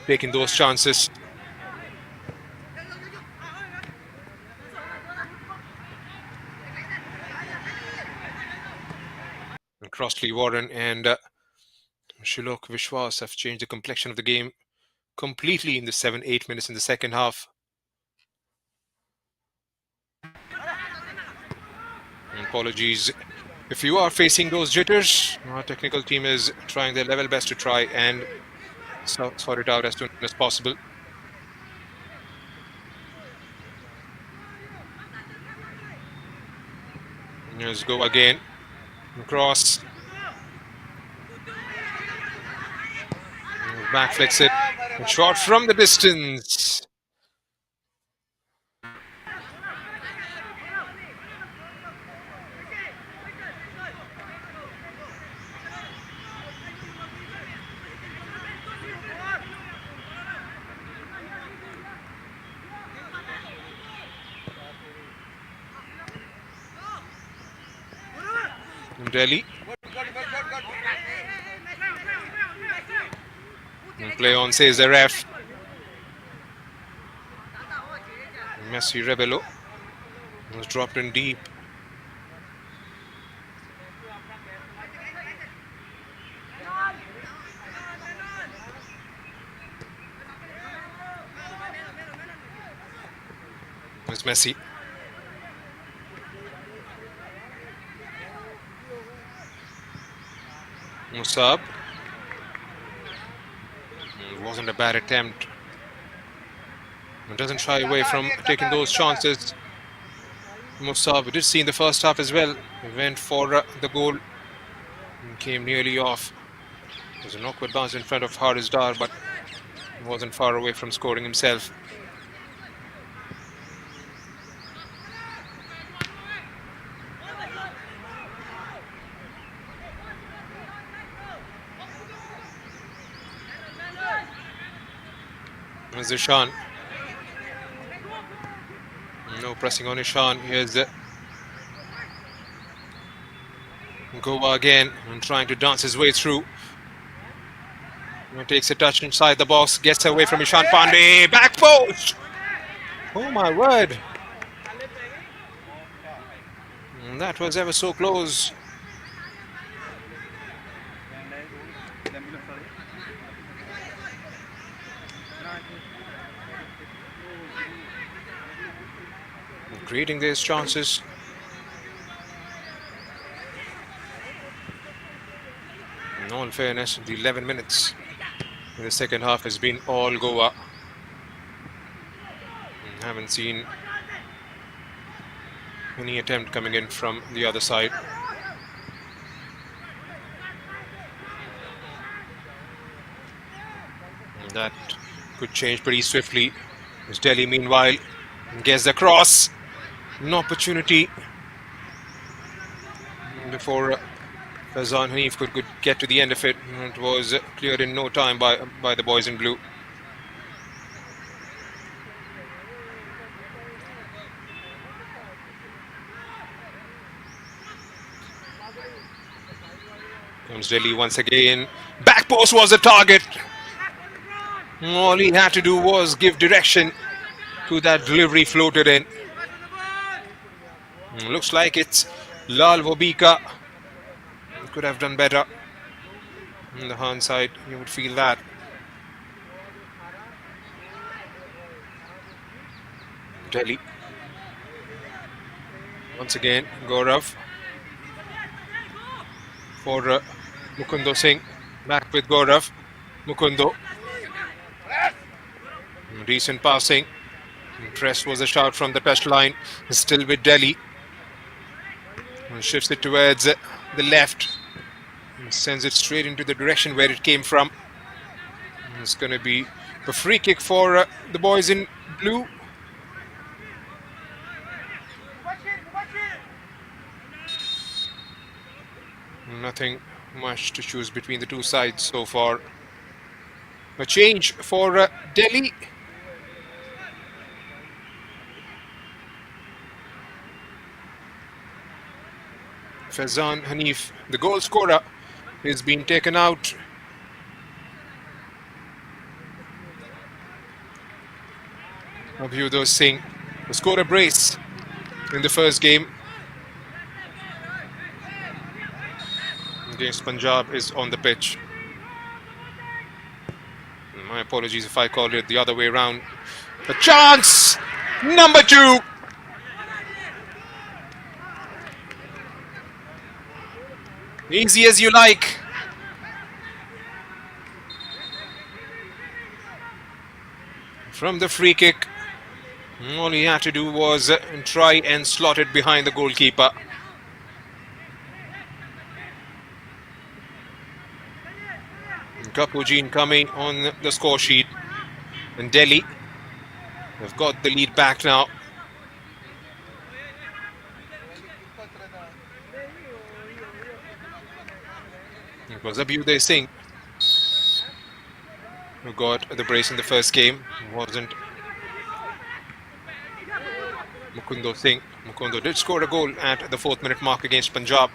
taking those chances. And Crossley, Warren and Shilok Vishwas have changed the complexion of the game completely in the 7-8 minutes in the second half. Apologies if you are facing those jitters. Our technical team is trying their level best to try and sort it out as soon as possible. Let's go again. Cross. Back flicks it. Shot from the distance. Delhi. Play on, says the ref. Messi Rebelo was dropped in deep. It's Messi. Musab. It wasn't a bad attempt. It doesn't shy away from taking those chances. Musab, we did see in the first half as well. He went for the goal and came nearly off. There's an awkward bounce in front of Haris Dar, but he wasn't far away from scoring himself. There's Ishan. No pressing on Ishan. Here's Goa again and trying to dance his way through. He takes a touch inside the box, gets away from Ishan Pandey. Back post! Oh my word! And that was ever so close. Creating these chances. In all fairness, the 11 minutes in the second half has been all Goa. Haven't seen any attempt coming in from the other side. And that could change pretty swiftly. As Delhi, meanwhile, gets the cross. An opportunity before Faizan Hanif could get to the end of it. It was cleared in no time by the boys in blue. Comes Delhi once again. Back post was the target. All he had to do was give direction to that delivery floated in. Looks like it's Lal Wobika. Could have done better. On the hand side, you would feel that. Delhi. Once again, Gaurav. For Mukundo Singh. Back with Gaurav. Mukundo. Decent passing. Press was a shot from the touch line. Still with Delhi. And shifts it towards the left. And sends it straight into the direction where it came from. And it's going to be a free kick for the boys in blue. Nothing much to choose between the two sides so far. A change for Delhi. Faizan Hanif, the goal scorer, is being taken out. Abhyuday Singh, who scored a brace in the first game against Punjab, is on the pitch. My apologies if I called it the other way around. A chance! Number 2! Easy as you like. From the free kick, all he had to do was try and slot it behind the goalkeeper. Kapujin coming on the score sheet. And Delhi have got the lead back now. It was Abhyuday Singh who got the brace in the first game. It wasn't Mukundo Singh. Mukundo did score a goal at the 4th minute mark against Punjab.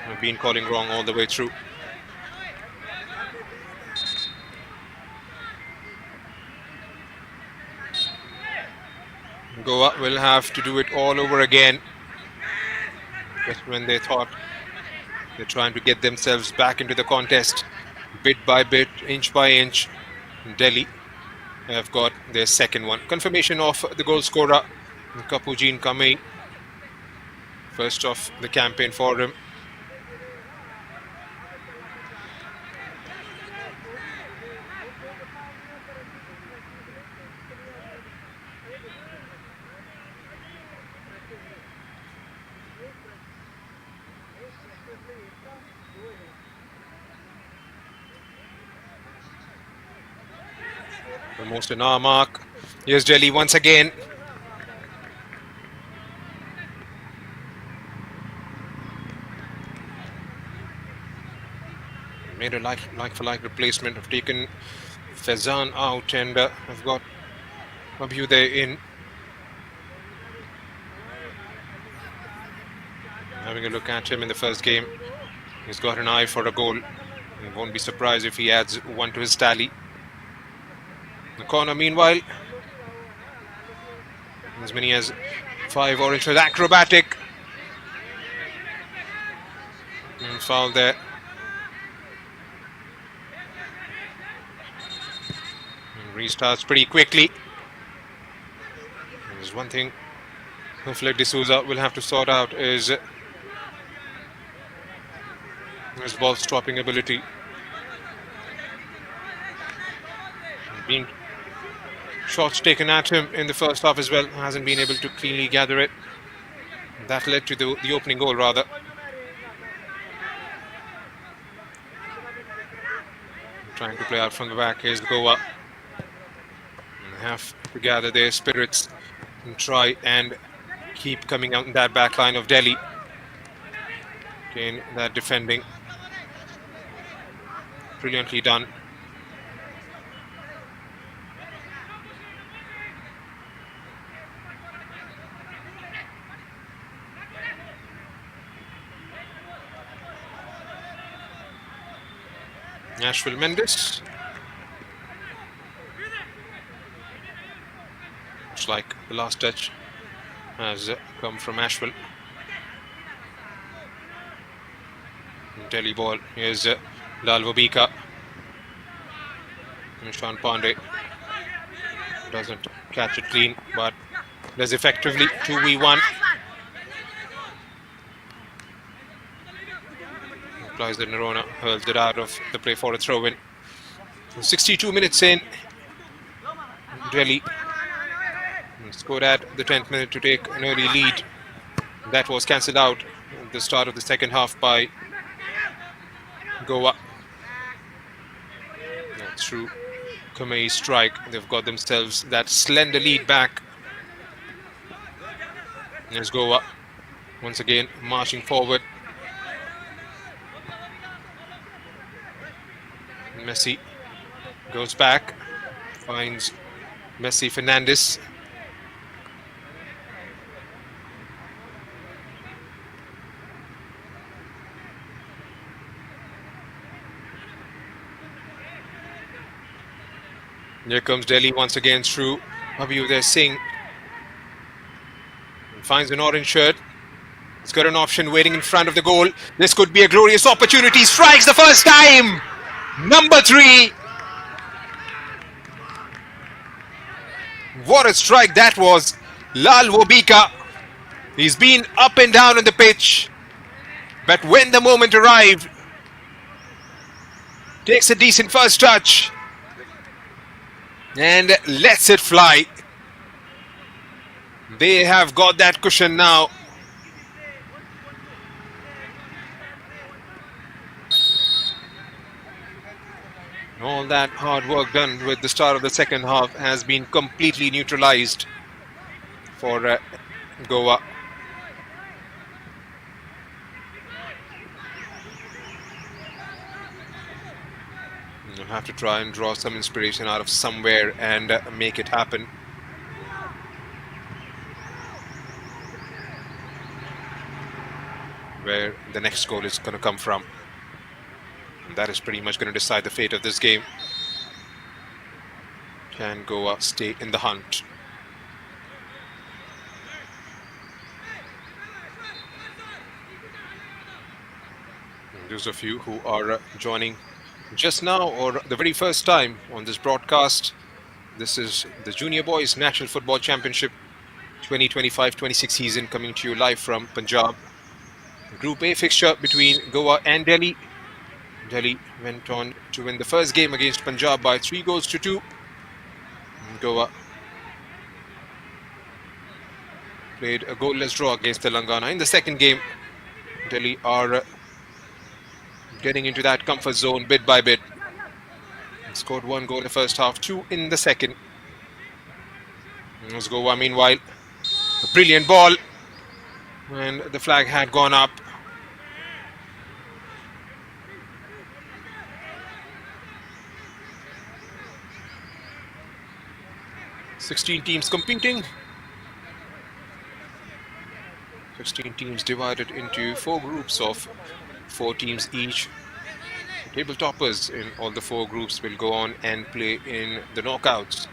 I've been calling wrong all the way through. Goa will have to do it all over again. Just when they thought they're trying to get themselves back into the contest, bit by bit, inch by inch, Delhi have got their second one. Confirmation of the goal scorer, Kapujin Kamei, first of the campaign for him. Almost an hour mark. Here's Delhi once again. Made a like-for-like replacement. Have taken Faizan out and have got Abhyuday in. Having a look at him in the first game. He's got an eye for a goal. I won't be surprised if he adds one to his tally. The corner, meanwhile, as many as 5 orange for acrobatic. And foul there. And restarts pretty quickly. There's one thing hopefully D'Souza will have to sort out is his ball stopping ability. Being shots taken at him in the first half as well, hasn't been able to cleanly gather it. That led to the opening goal, rather. Trying to play out from the back. Here's Goa. And they have to gather their spirits and try and keep coming out in that back line of Delhi. Again, that defending. Brilliantly done. Ashwell Mendes. Looks like the last touch has come from Ashwell. Delhi ball. Here's Lal Vabika. Nishan Pandey doesn't catch it clean, but does effectively 2v1. Applies the Nerona, hurls it out of the play for a throw-in. 62 minutes in, Delhi scored at the 10th minute to take an early lead. That was cancelled out at the start of the second half by Goa. Through Kamei's strike, they've got themselves that slender lead back. There's Goa once again marching forward. Messi goes back, finds Messi Fernandez. Here comes Delhi once again through Abhyuday Singh. Finds an orange shirt. He's got an option waiting in front of the goal. This could be a glorious opportunity. Strikes the first time. Number 3. What a strike that was. Lal Wobika. He's been up and down on the pitch. But when the moment arrived, takes a decent first touch and lets it fly. They have got that cushion now. All that hard work done with the start of the second half has been completely neutralized for Goa. You'll have to try and draw some inspiration out of somewhere and make it happen. Where the next goal is going to come from. And that is pretty much going to decide the fate of this game. Can Goa stay in the hunt? And those of you who are joining just now or the very first time on this broadcast, this is the Junior Boys National Football Championship 2025-26 season coming to you live from Punjab. Group A fixture between Goa and Delhi. Delhi went on to win the first game against Punjab by 3-2. Goa played a goalless draw against Telangana. In the second game, Delhi are getting into that comfort zone bit by bit. Scored 1 goal in the first half, 2 in the second. It Goa, meanwhile, a brilliant ball. And the flag had gone up. Sixteen teams competing. 16 teams divided into 4 groups of 4 teams each. The table toppers in all the 4 groups will go on and play in the knockouts,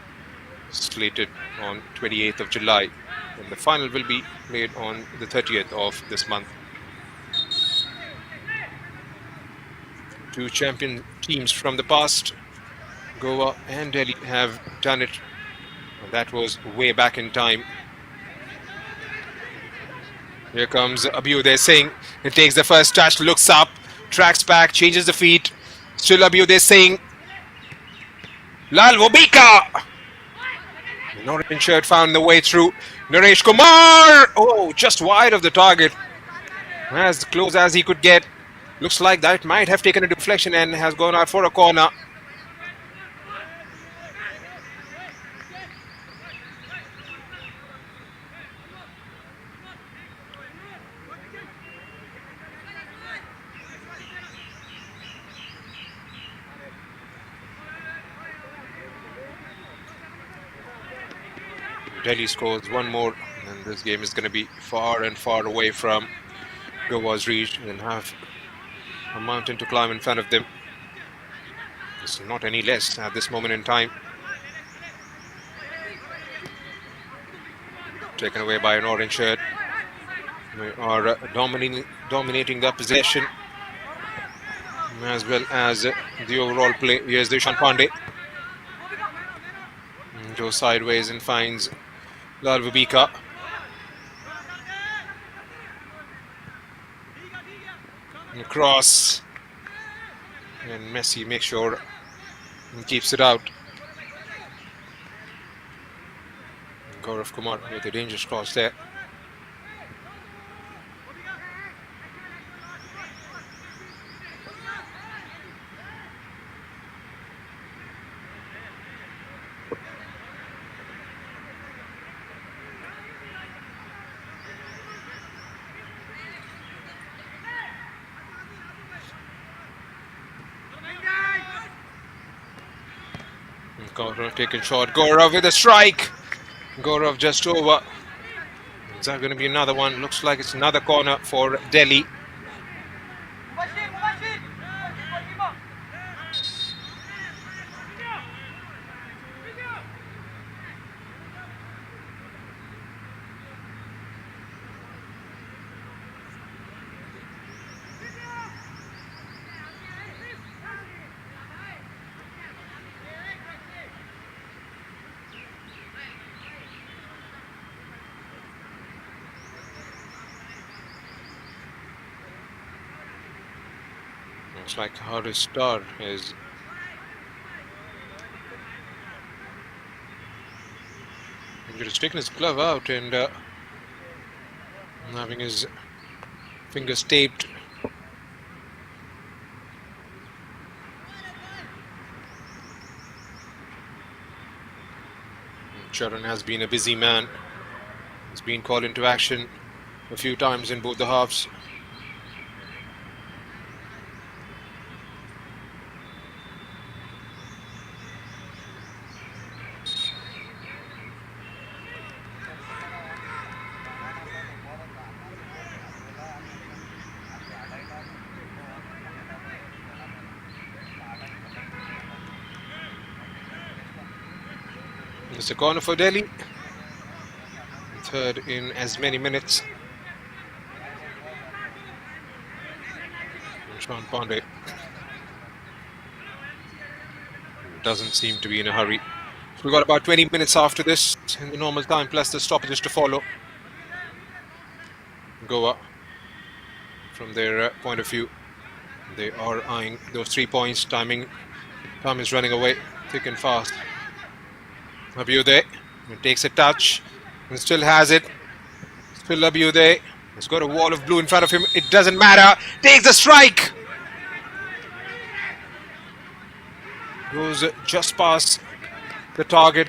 slated on 28th of July. And the final will be played on the 30th of this month. 2 champion teams from the past, Goa and Delhi, have done it. That was way back in time. Here comes Abhyuday Singh. He takes the first touch, looks up, tracks back, changes the feet. Still Abhyuday Singh. Lal Wobika! An orange shirt found the way through. Naresh Kumar! Oh, just wide of the target. As close as he could get. Looks like that might have taken a deflection and has gone out for a corner. Delhi scores one more, and this game is going to be far and far away from Goa's reach. They'll have a mountain to climb in front of them. It's not any less at this moment in time. Taken away by an orange shirt. They are dominating the possession as well as the overall play. Here's Deshan Pandey. Goes sideways and finds Lal Wobika. Cross. And Messi makes sure he keeps it out. Gaurav Kumar with a dangerous cross there. Gaurav taking shot. Gaurav with a strike. Gaurav just over. Is that going to be another one? Looks like it's another corner for Delhi. Looks like Haris Star is injured. He's taken his glove out and having his fingers taped. Charan has been a busy man. He's been called into action a few times in both the halves. It's a corner for Delhi. Third in as many minutes. Sean Pandey doesn't seem to be in a hurry. So we've got about 20 minutes after this in the normal time, plus the stoppages to follow. Goa, from their point of view, they are eyeing those 3 points. Time is running away thick and fast. Abhyuday takes a touch and still has it. Still Abhyuday. He's got a wall of blue in front of him. It doesn't matter. Takes the strike. Goes just past the target.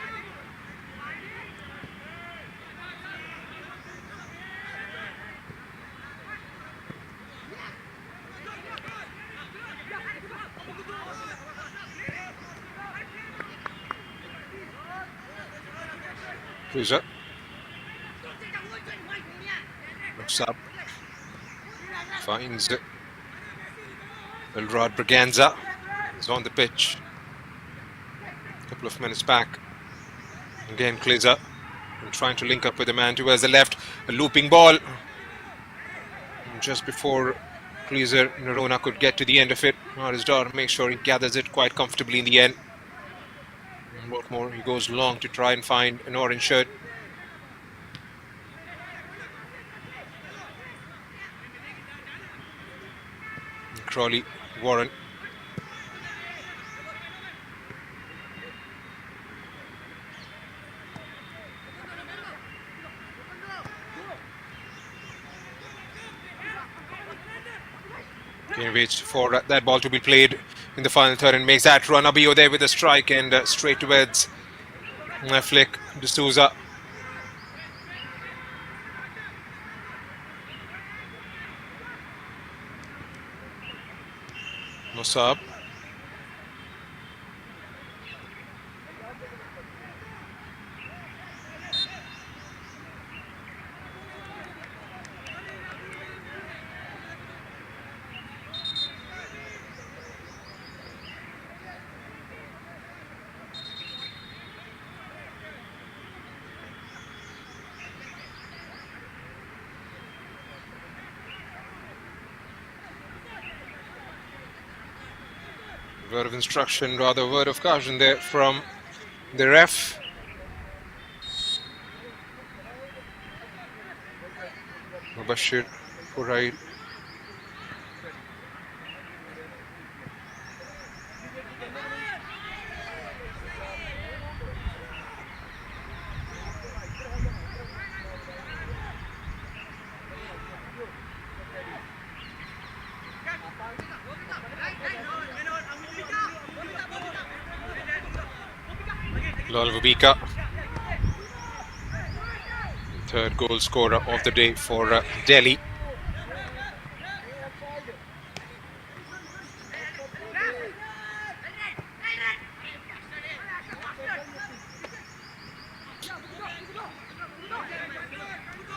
Cruiser looks up, finds Elrod Braganza. He's on the pitch. A couple of minutes back. Again, Kliza trying to link up with the man towards the left. A looping ball. And just before Kliza Narona could get to the end of it, Harisdar makes sure he gathers it quite comfortably in the end. And what more, he goes long to try and find an orange shirt. Crawley, Warren. Again, waits for that ball to be played in the final third and makes that run. Abhiyo there with a strike and straight towards Flick D'Souza. No sub. Word of instruction, rather word of caution there from the ref. Mubashir Purail. Lal Vubika, third goal scorer of the day for Delhi.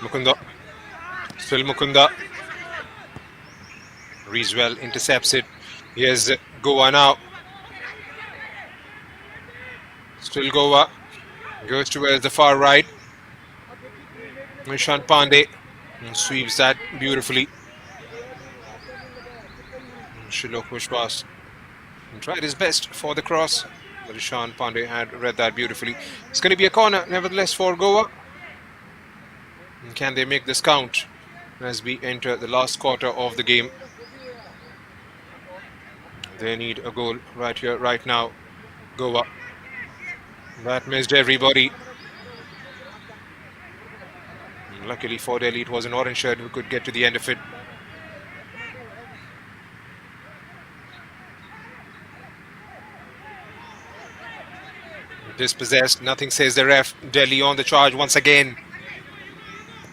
Mukunda, still Mukunda. Reeswell intercepts it. Here's Goa now. Still Goa. Goes towards the far right. Nishan Pandey sweeps that beautifully. Shilok Vishwas tried his best for the cross, but Nishan Pandey had read that beautifully. It's going to be a corner, nevertheless, for Goa. And can they make this count as we enter the last quarter of the game? They need a goal right here, right now. Goa. That missed everybody. Luckily for Delhi, it was an orange shirt who could get to the end of it. Dispossessed, nothing says the ref. Delhi on the charge once again.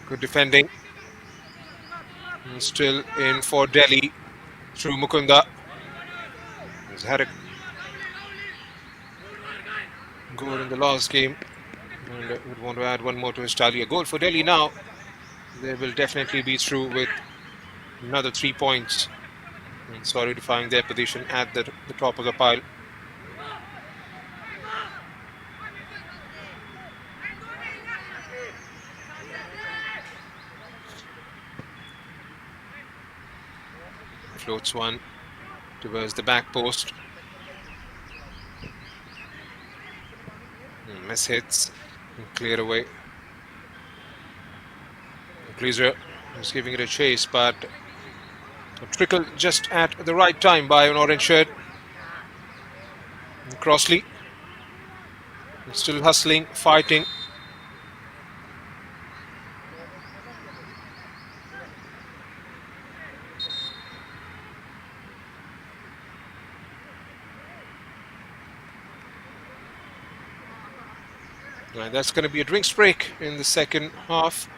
Good defending. And still in for Delhi through Mukunda. He's had a goal in the last game and would want to add one more to his tally. A goal for Delhi now. They will definitely be through with another 3 points and solidifying their position at the top of the pile. Floats one towards the back post. Miss hits and clear away. Gleaser is giving it a chase, but a trickle just at the right time by an orange shirt. And Crossley still hustling, fighting. And that's going to be a drinks break in the second half.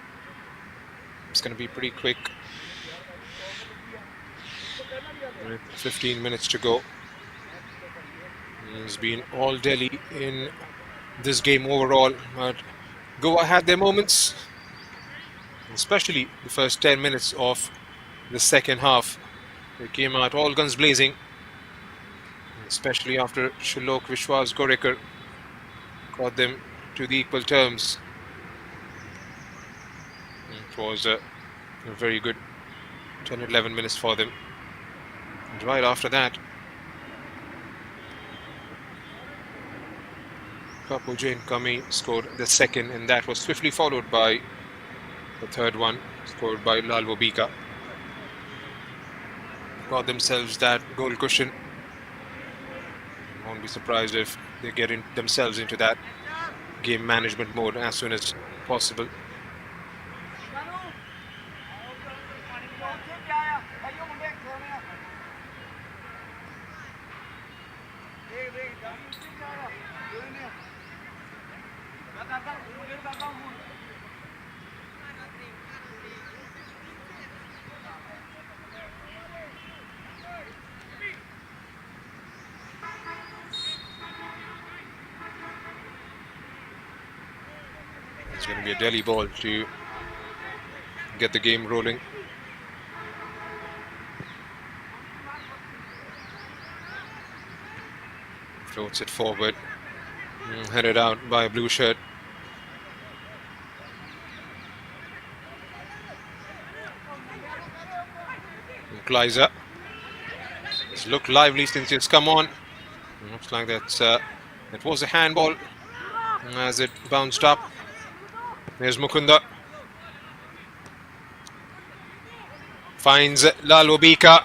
It's going to be pretty quick. With 15 minutes to go. It's been all Delhi in this game overall, but Goa had their moments, especially the first 10 minutes of the second half. They came out all guns blazing, especially after Shilok Vishwas Gorekar got them to the equal terms. It was a very good 10-11 minutes for them. And right after that, Kapoor Jain Kami scored the second, and that was swiftly followed by the third one, scored by Lal Wobika. Got themselves that goal cushion. Won't be surprised if they get themselves into that game management mode as soon as possible. It's going to be a Delhi ball to get the game rolling. Floats it forward, headed out by a blue shirt. Equalizer. It's looked lively since it's come on. Looks like that was a handball as it bounced up. There's Mukunda. Finds Lal Wobika.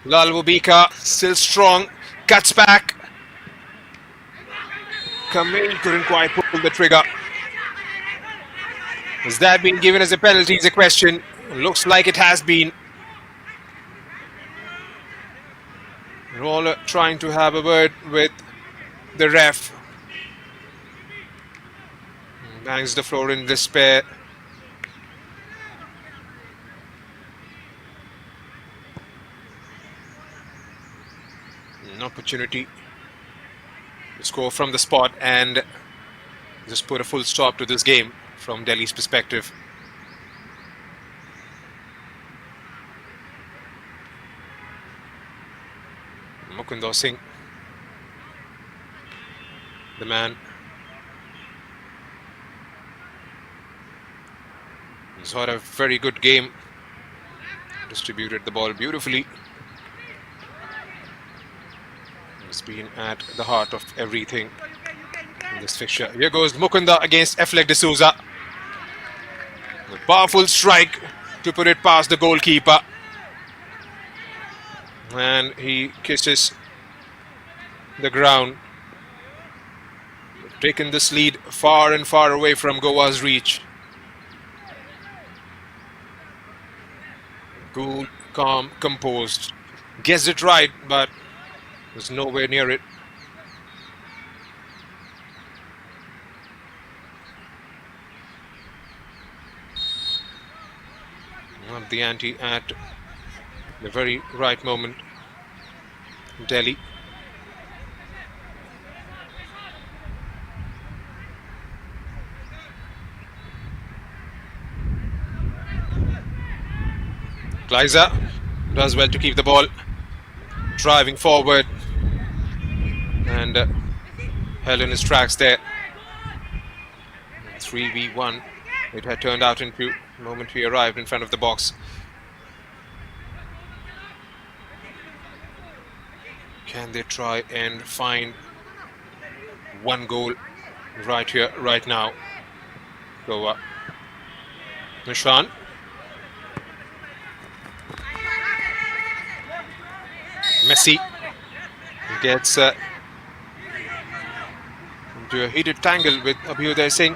Lal Wobika still strong. Cuts back. Kamil couldn't quite pull the trigger. Has that been given as a penalty is a question. Looks like it has been. We're all trying to have a word with the ref. Bangs the floor in despair. An opportunity to score from the spot and just put a full stop to this game from Delhi's perspective. Mukunda Singh, the man. He's had a very good game. Distributed the ball beautifully. He's been at the heart of everything in this fixture. Here goes Mukunda against Eflek D'Souza. A powerful strike to put it past the goalkeeper. And he kisses the ground. Taken this lead far and far away from Goa's reach. Cool, calm, composed. Guessed it right, but was nowhere near it. Up the ante at the very right moment. Delhi. Gleiser does well to keep the ball driving forward and held in his tracks there. 3v1 it had turned out into the moment he arrived in front of the box. Can they try and find one goal right here, right now? Goa. Nishan. Messi gets into a heated tangle with Abhyuday Singh.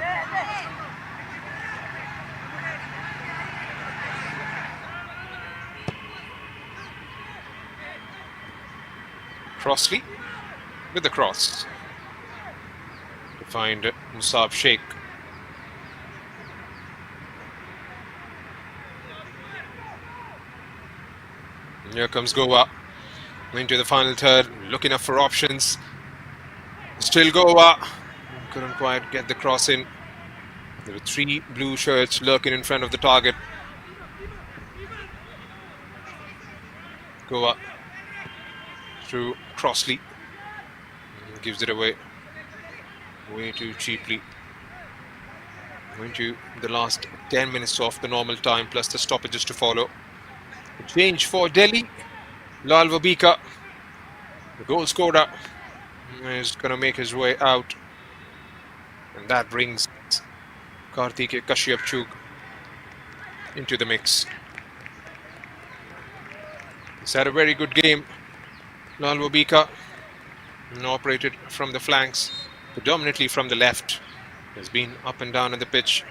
Crossley with the cross to find Musab Sheikh. And here comes Goa into the final third, looking up for options. Still Goa couldn't quite get the cross in. There were three blue shirts lurking in front of the target. Goa through Crossley, gives it away way too cheaply. Into the last 10 minutes of the normal time plus the stoppages to follow. A change for Delhi. Lal Wabika, the goal scorer, is going to make his way out, and that brings Karthikeya Kashyap into the mix. He's had a very good game. Lal Wabika operated from the flanks, predominantly from the left. Has been up and down on the pitch,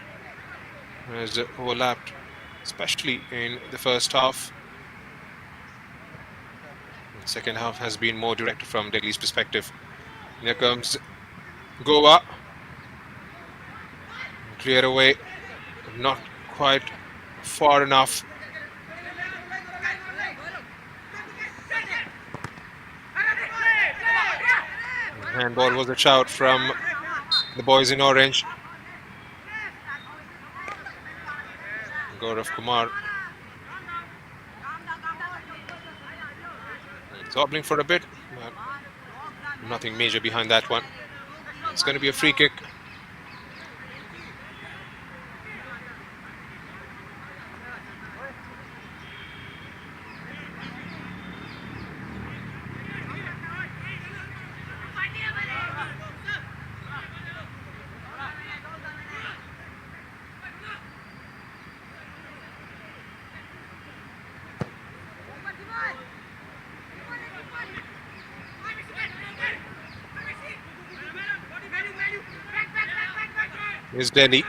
has overlapped, especially in the first half. The second half has been more direct from Delhi's perspective. Here comes Goa. Clear away, not quite far enough. Handball was a shout from the boys in orange. Gaurav Kumar. It's hobbling for a bit, but nothing major behind that one. It's going to be a free kick. Is Delhi.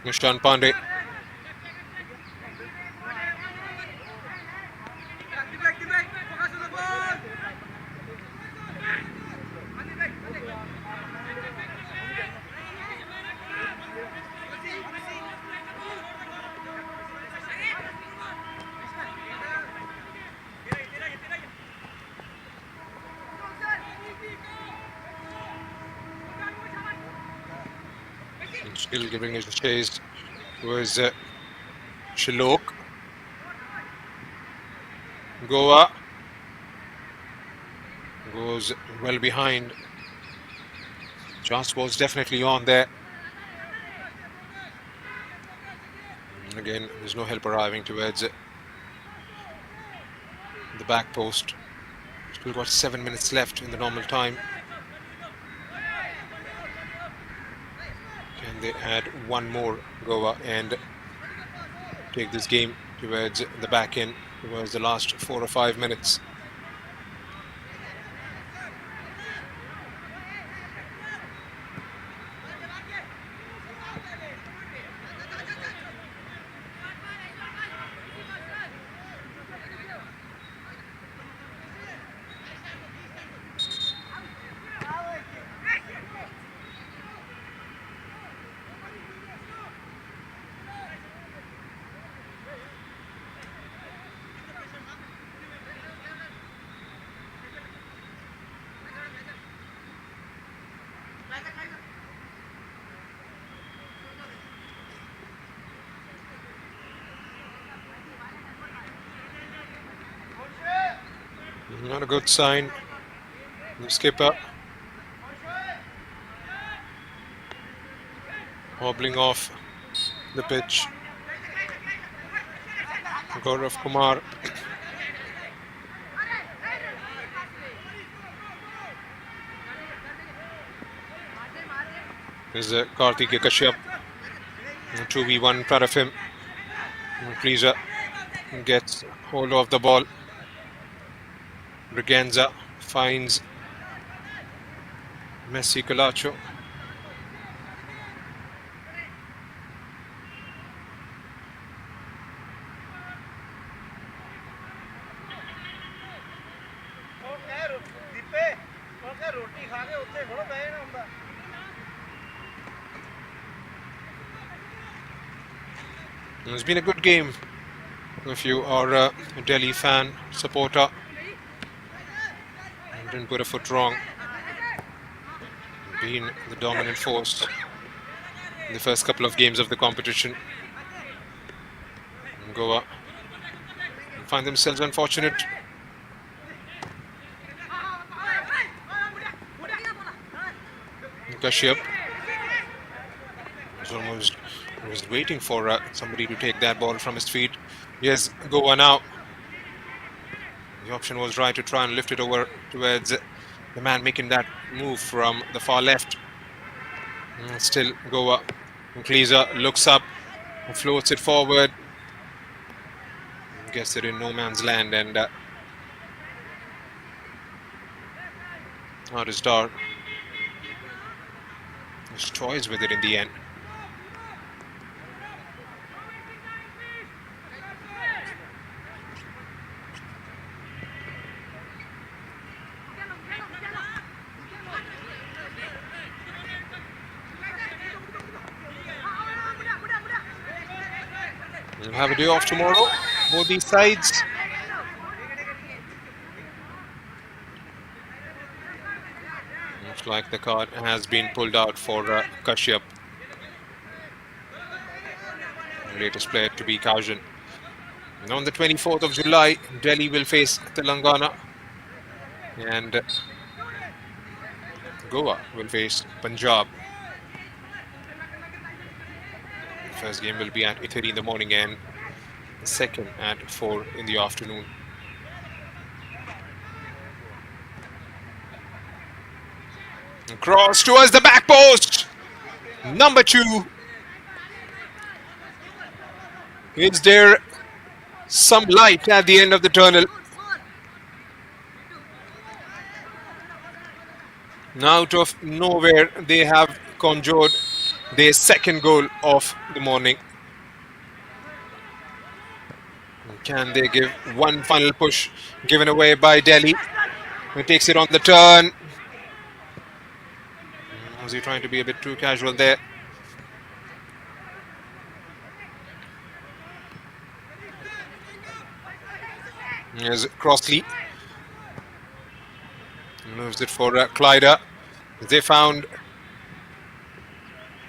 Nishan Pandey. Still giving his chase was Shilok. Goa goes well behind. Chance was definitely on there. And again, there's no help arriving towards the back post. Still got 7 minutes left in the normal time. Can they add one more, Goa, and take this game towards the back end, towards the last 4 or 5 minutes. Not a good sign. The skipper wobbling off the pitch. Gaurav Kumar. Is Karthik Kashyap. 2v1 in front of him. Frieza gets hold of the ball. Briganza finds Messi Calacho. It's been a good game. If you are a Delhi fan, supporter, and didn't put a foot wrong, been the dominant force in the first couple of games of the competition. And Goa find themselves unfortunate. Kashyap was waiting for somebody to take that ball from his feet. Yes, Goa now. The option was right to try and lift it over towards the man making that move from the far left. Still Goa. Equalizes looks up and floats it forward. Gets it in no man's land, and out is Dar. His toys with it in the end. We'll have a day off tomorrow, both these sides. Looks like the card has been pulled out for Kashyap. Latest player to be Kaujan. And on the 24th of July, Delhi will face Telangana. And Goa will face Punjab. The first game will be at 8:30 in the morning and the second at 4 in the afternoon. Cross towards the back post. Number 2. Is there some light at the end of the tunnel? Out of nowhere, they have conjured their second goal of the morning. Can they give one final push given away by Delhi? He takes it on the turn. Was he trying to be a bit too casual there? Here's Crossley. Moves it for Clyder. They found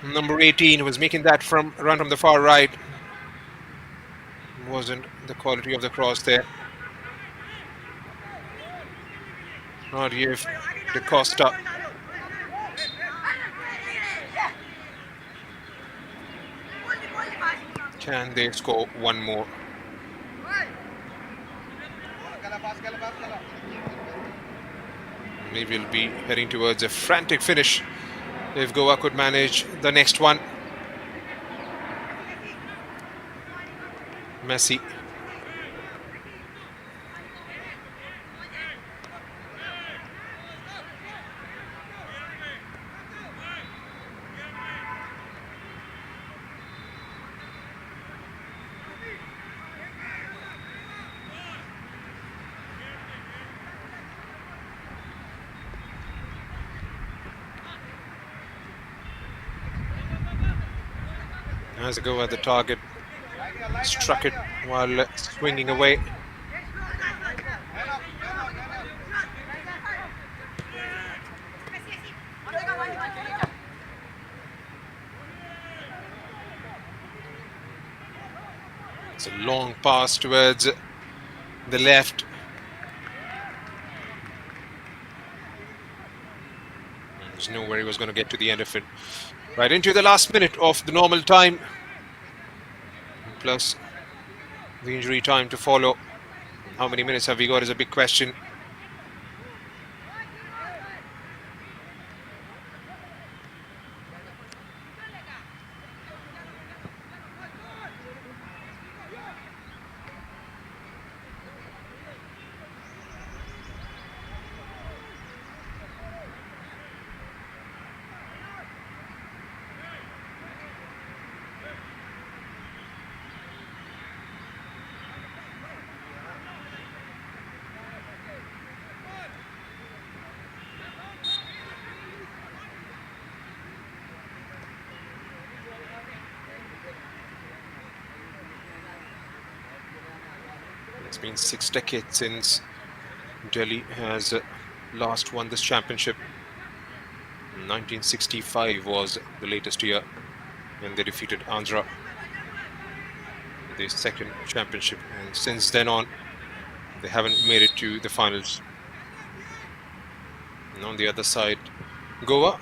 number 18, who was making that run from the far right. Wasn't the quality of the cross there. Ariev De Costa. Can they score one more? Maybe we'll be heading towards a frantic finish if Goa could manage the next one. Messi. Has a go at the target. Struck it while swinging away. It's a long pass towards the left. There's nowhere he was going to get to the end of it. Right into the last minute of the normal time. Plus the injury time to follow. How many minutes have we got is a big question. It's been 6 decades since Delhi has last won this championship. 1965 was the latest year when they defeated Andhra in their second championship, and since then on they haven't made it to the finals. And on the other side, Goa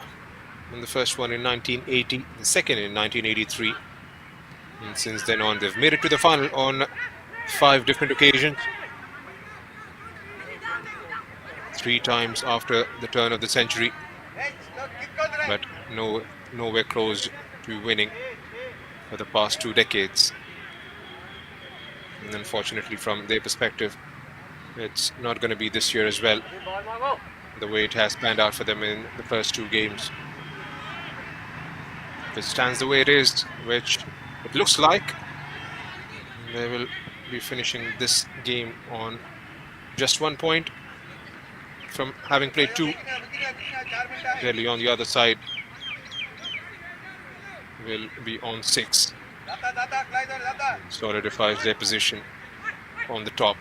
won the first one in 1980, the second in 1983, and since then on they've made it to the final on 5 different occasions. 3 times after the turn of the century, but nowhere close to winning for the past 2 decades. And unfortunately, from their perspective, it's not going to be this year as well, the way it has panned out for them in the first 2 games. If it stands the way it is, which it looks like, they will be finishing this game on just 1 point from having played 2. Delhi on the other side will be on 6. Solidifies their position on the top.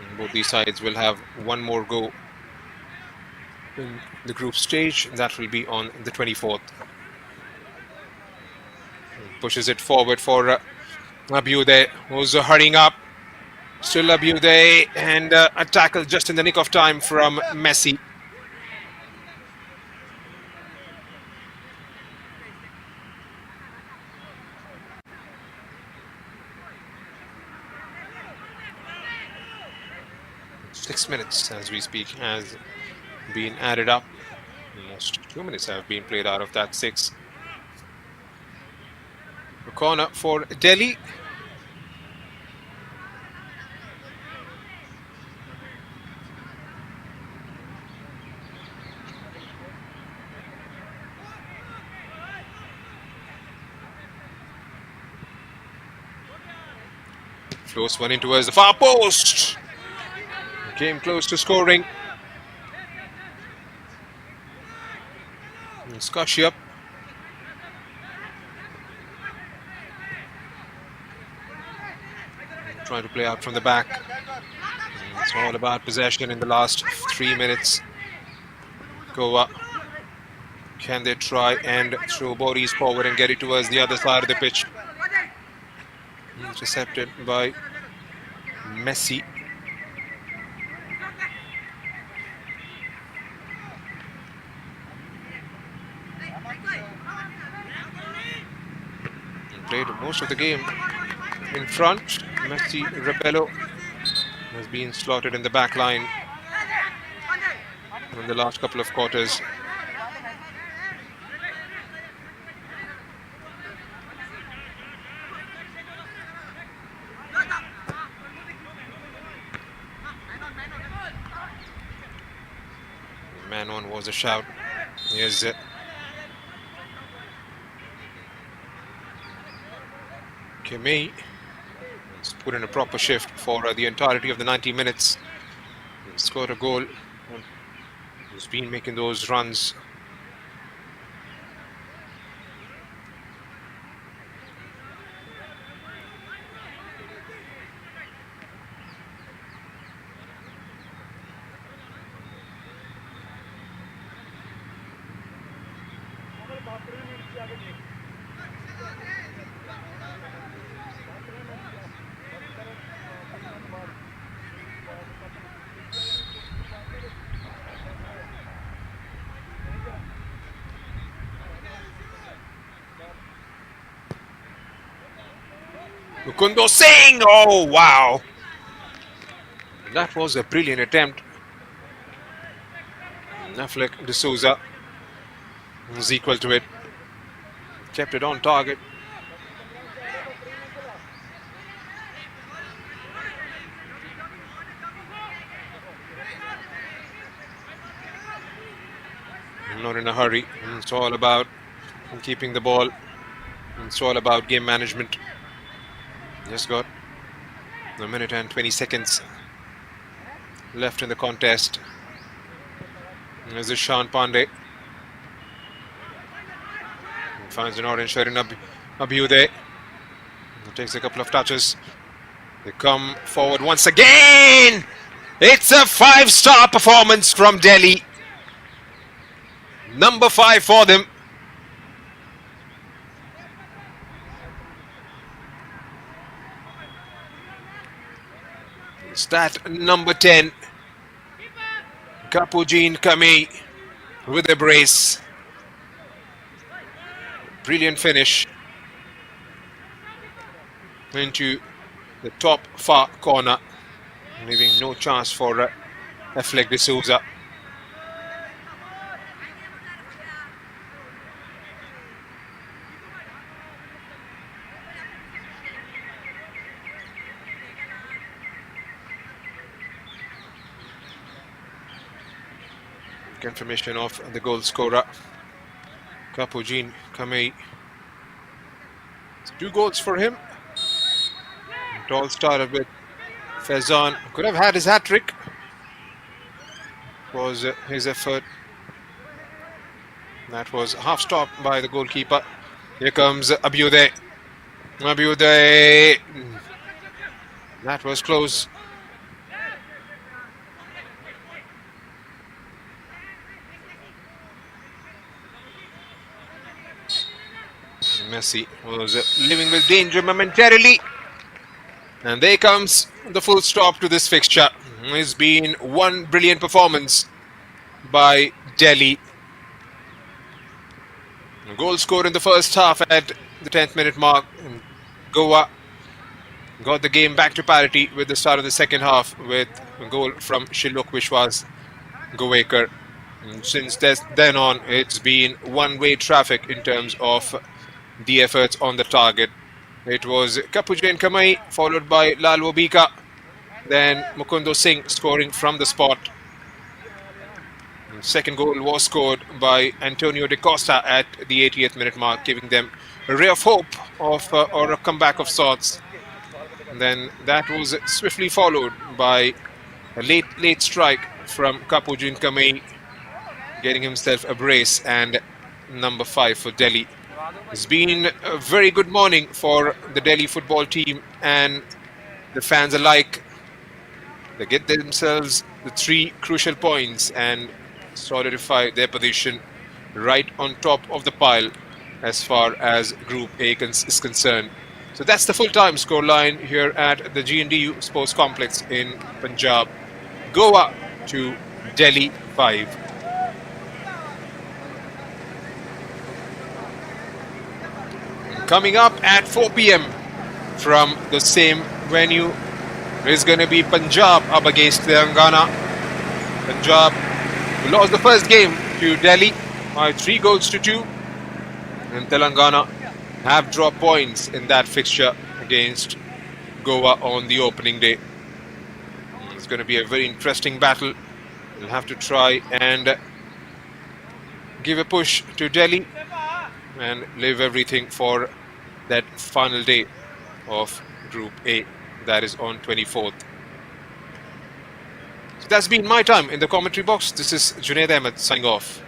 And both these sides will have 1 more go in the group stage. That will be on the 24th. Pushes it forward for Abhyuday, who's hurrying up. Still Abhyuday, and a tackle just in the nick of time from Messi. Six minutes as we speak has been added up. Almost 2 minutes have been played out of that 6. A corner for Delhi. Close one in towards the far post. Came close to scoring. Kashyap. Trying to play out from the back. It's all about possession in the last 3 minutes. Goa, can they try and throw bodies forward and get it towards the other side of the pitch? Intercepted by Messi. Played most of the game in front. Messi Rebello has been slotted in the back line in the last couple of quarters. Man on was a shout. Here's Kemei. He's put in a proper shift for the entirety of the 90 minutes. He scored a goal. He's been making those runs. Mukundo Singh! Oh, wow! That was a brilliant attempt. Affleck D'Souza was equal to it. Kept it on target. Not in a hurry. It's all about keeping the ball. It's all about game management. Just got a minute and 20 seconds left in the contest. There's Ishan Pandey. He finds an orange shirt in Abhyuday. He takes a couple of touches. They come forward once again. It's a 5-star performance from Delhi. Number 5 for them. Stat number 10. Kapujin Kame with a brace. Brilliant finish into the top far corner, leaving no chance for Affleck D'Souza. Confirmation of the goal scorer, Kapujin Kame. 2 goals for him. It all started with Faizan. Could have had his hat-trick. Was his effort. That was half stopped by the goalkeeper. Here comes Abhyuday. Abhyuday. That was close. Messi was living with danger momentarily. And there comes the full stop to this fixture. It's been one brilliant performance by Delhi. A goal scored in the first half at the 10th minute mark. And Goa got the game back to parity with the start of the second half with a goal from Shiluk Vishwas Govekar. And since then on, it's been one-way traffic in terms of the efforts on the target. It was Kapujin Kamai followed by Lal Wabika, then Mukundo Singh scoring from the spot. The second goal was scored by Antonio De Costa at the 80th minute mark, giving them a ray of hope of or a comeback of sorts. And then that was swiftly followed by a late strike from Kapujin Kamai, getting himself a brace, and number 5 for Delhi. It's been a very good morning for the Delhi football team and the fans alike. They get themselves the 3 crucial points and solidify their position right on top of the pile as far as Group A is concerned. So that's the full-time scoreline here at the GNDU Sports Complex in Punjab. Goa 2, Delhi 5. Coming up at 4 p.m. from the same venue is going to be Punjab up against Telangana. Punjab lost the first game to Delhi by 3 goals to 2. And Telangana have dropped points in that fixture against Goa on the opening day. It's going to be a very interesting battle. We'll have to try and give a push to Delhi and leave everything for that final day of Group A, that is on 24th. So that's been my time in the commentary box. This is Junaid Ahmed signing off.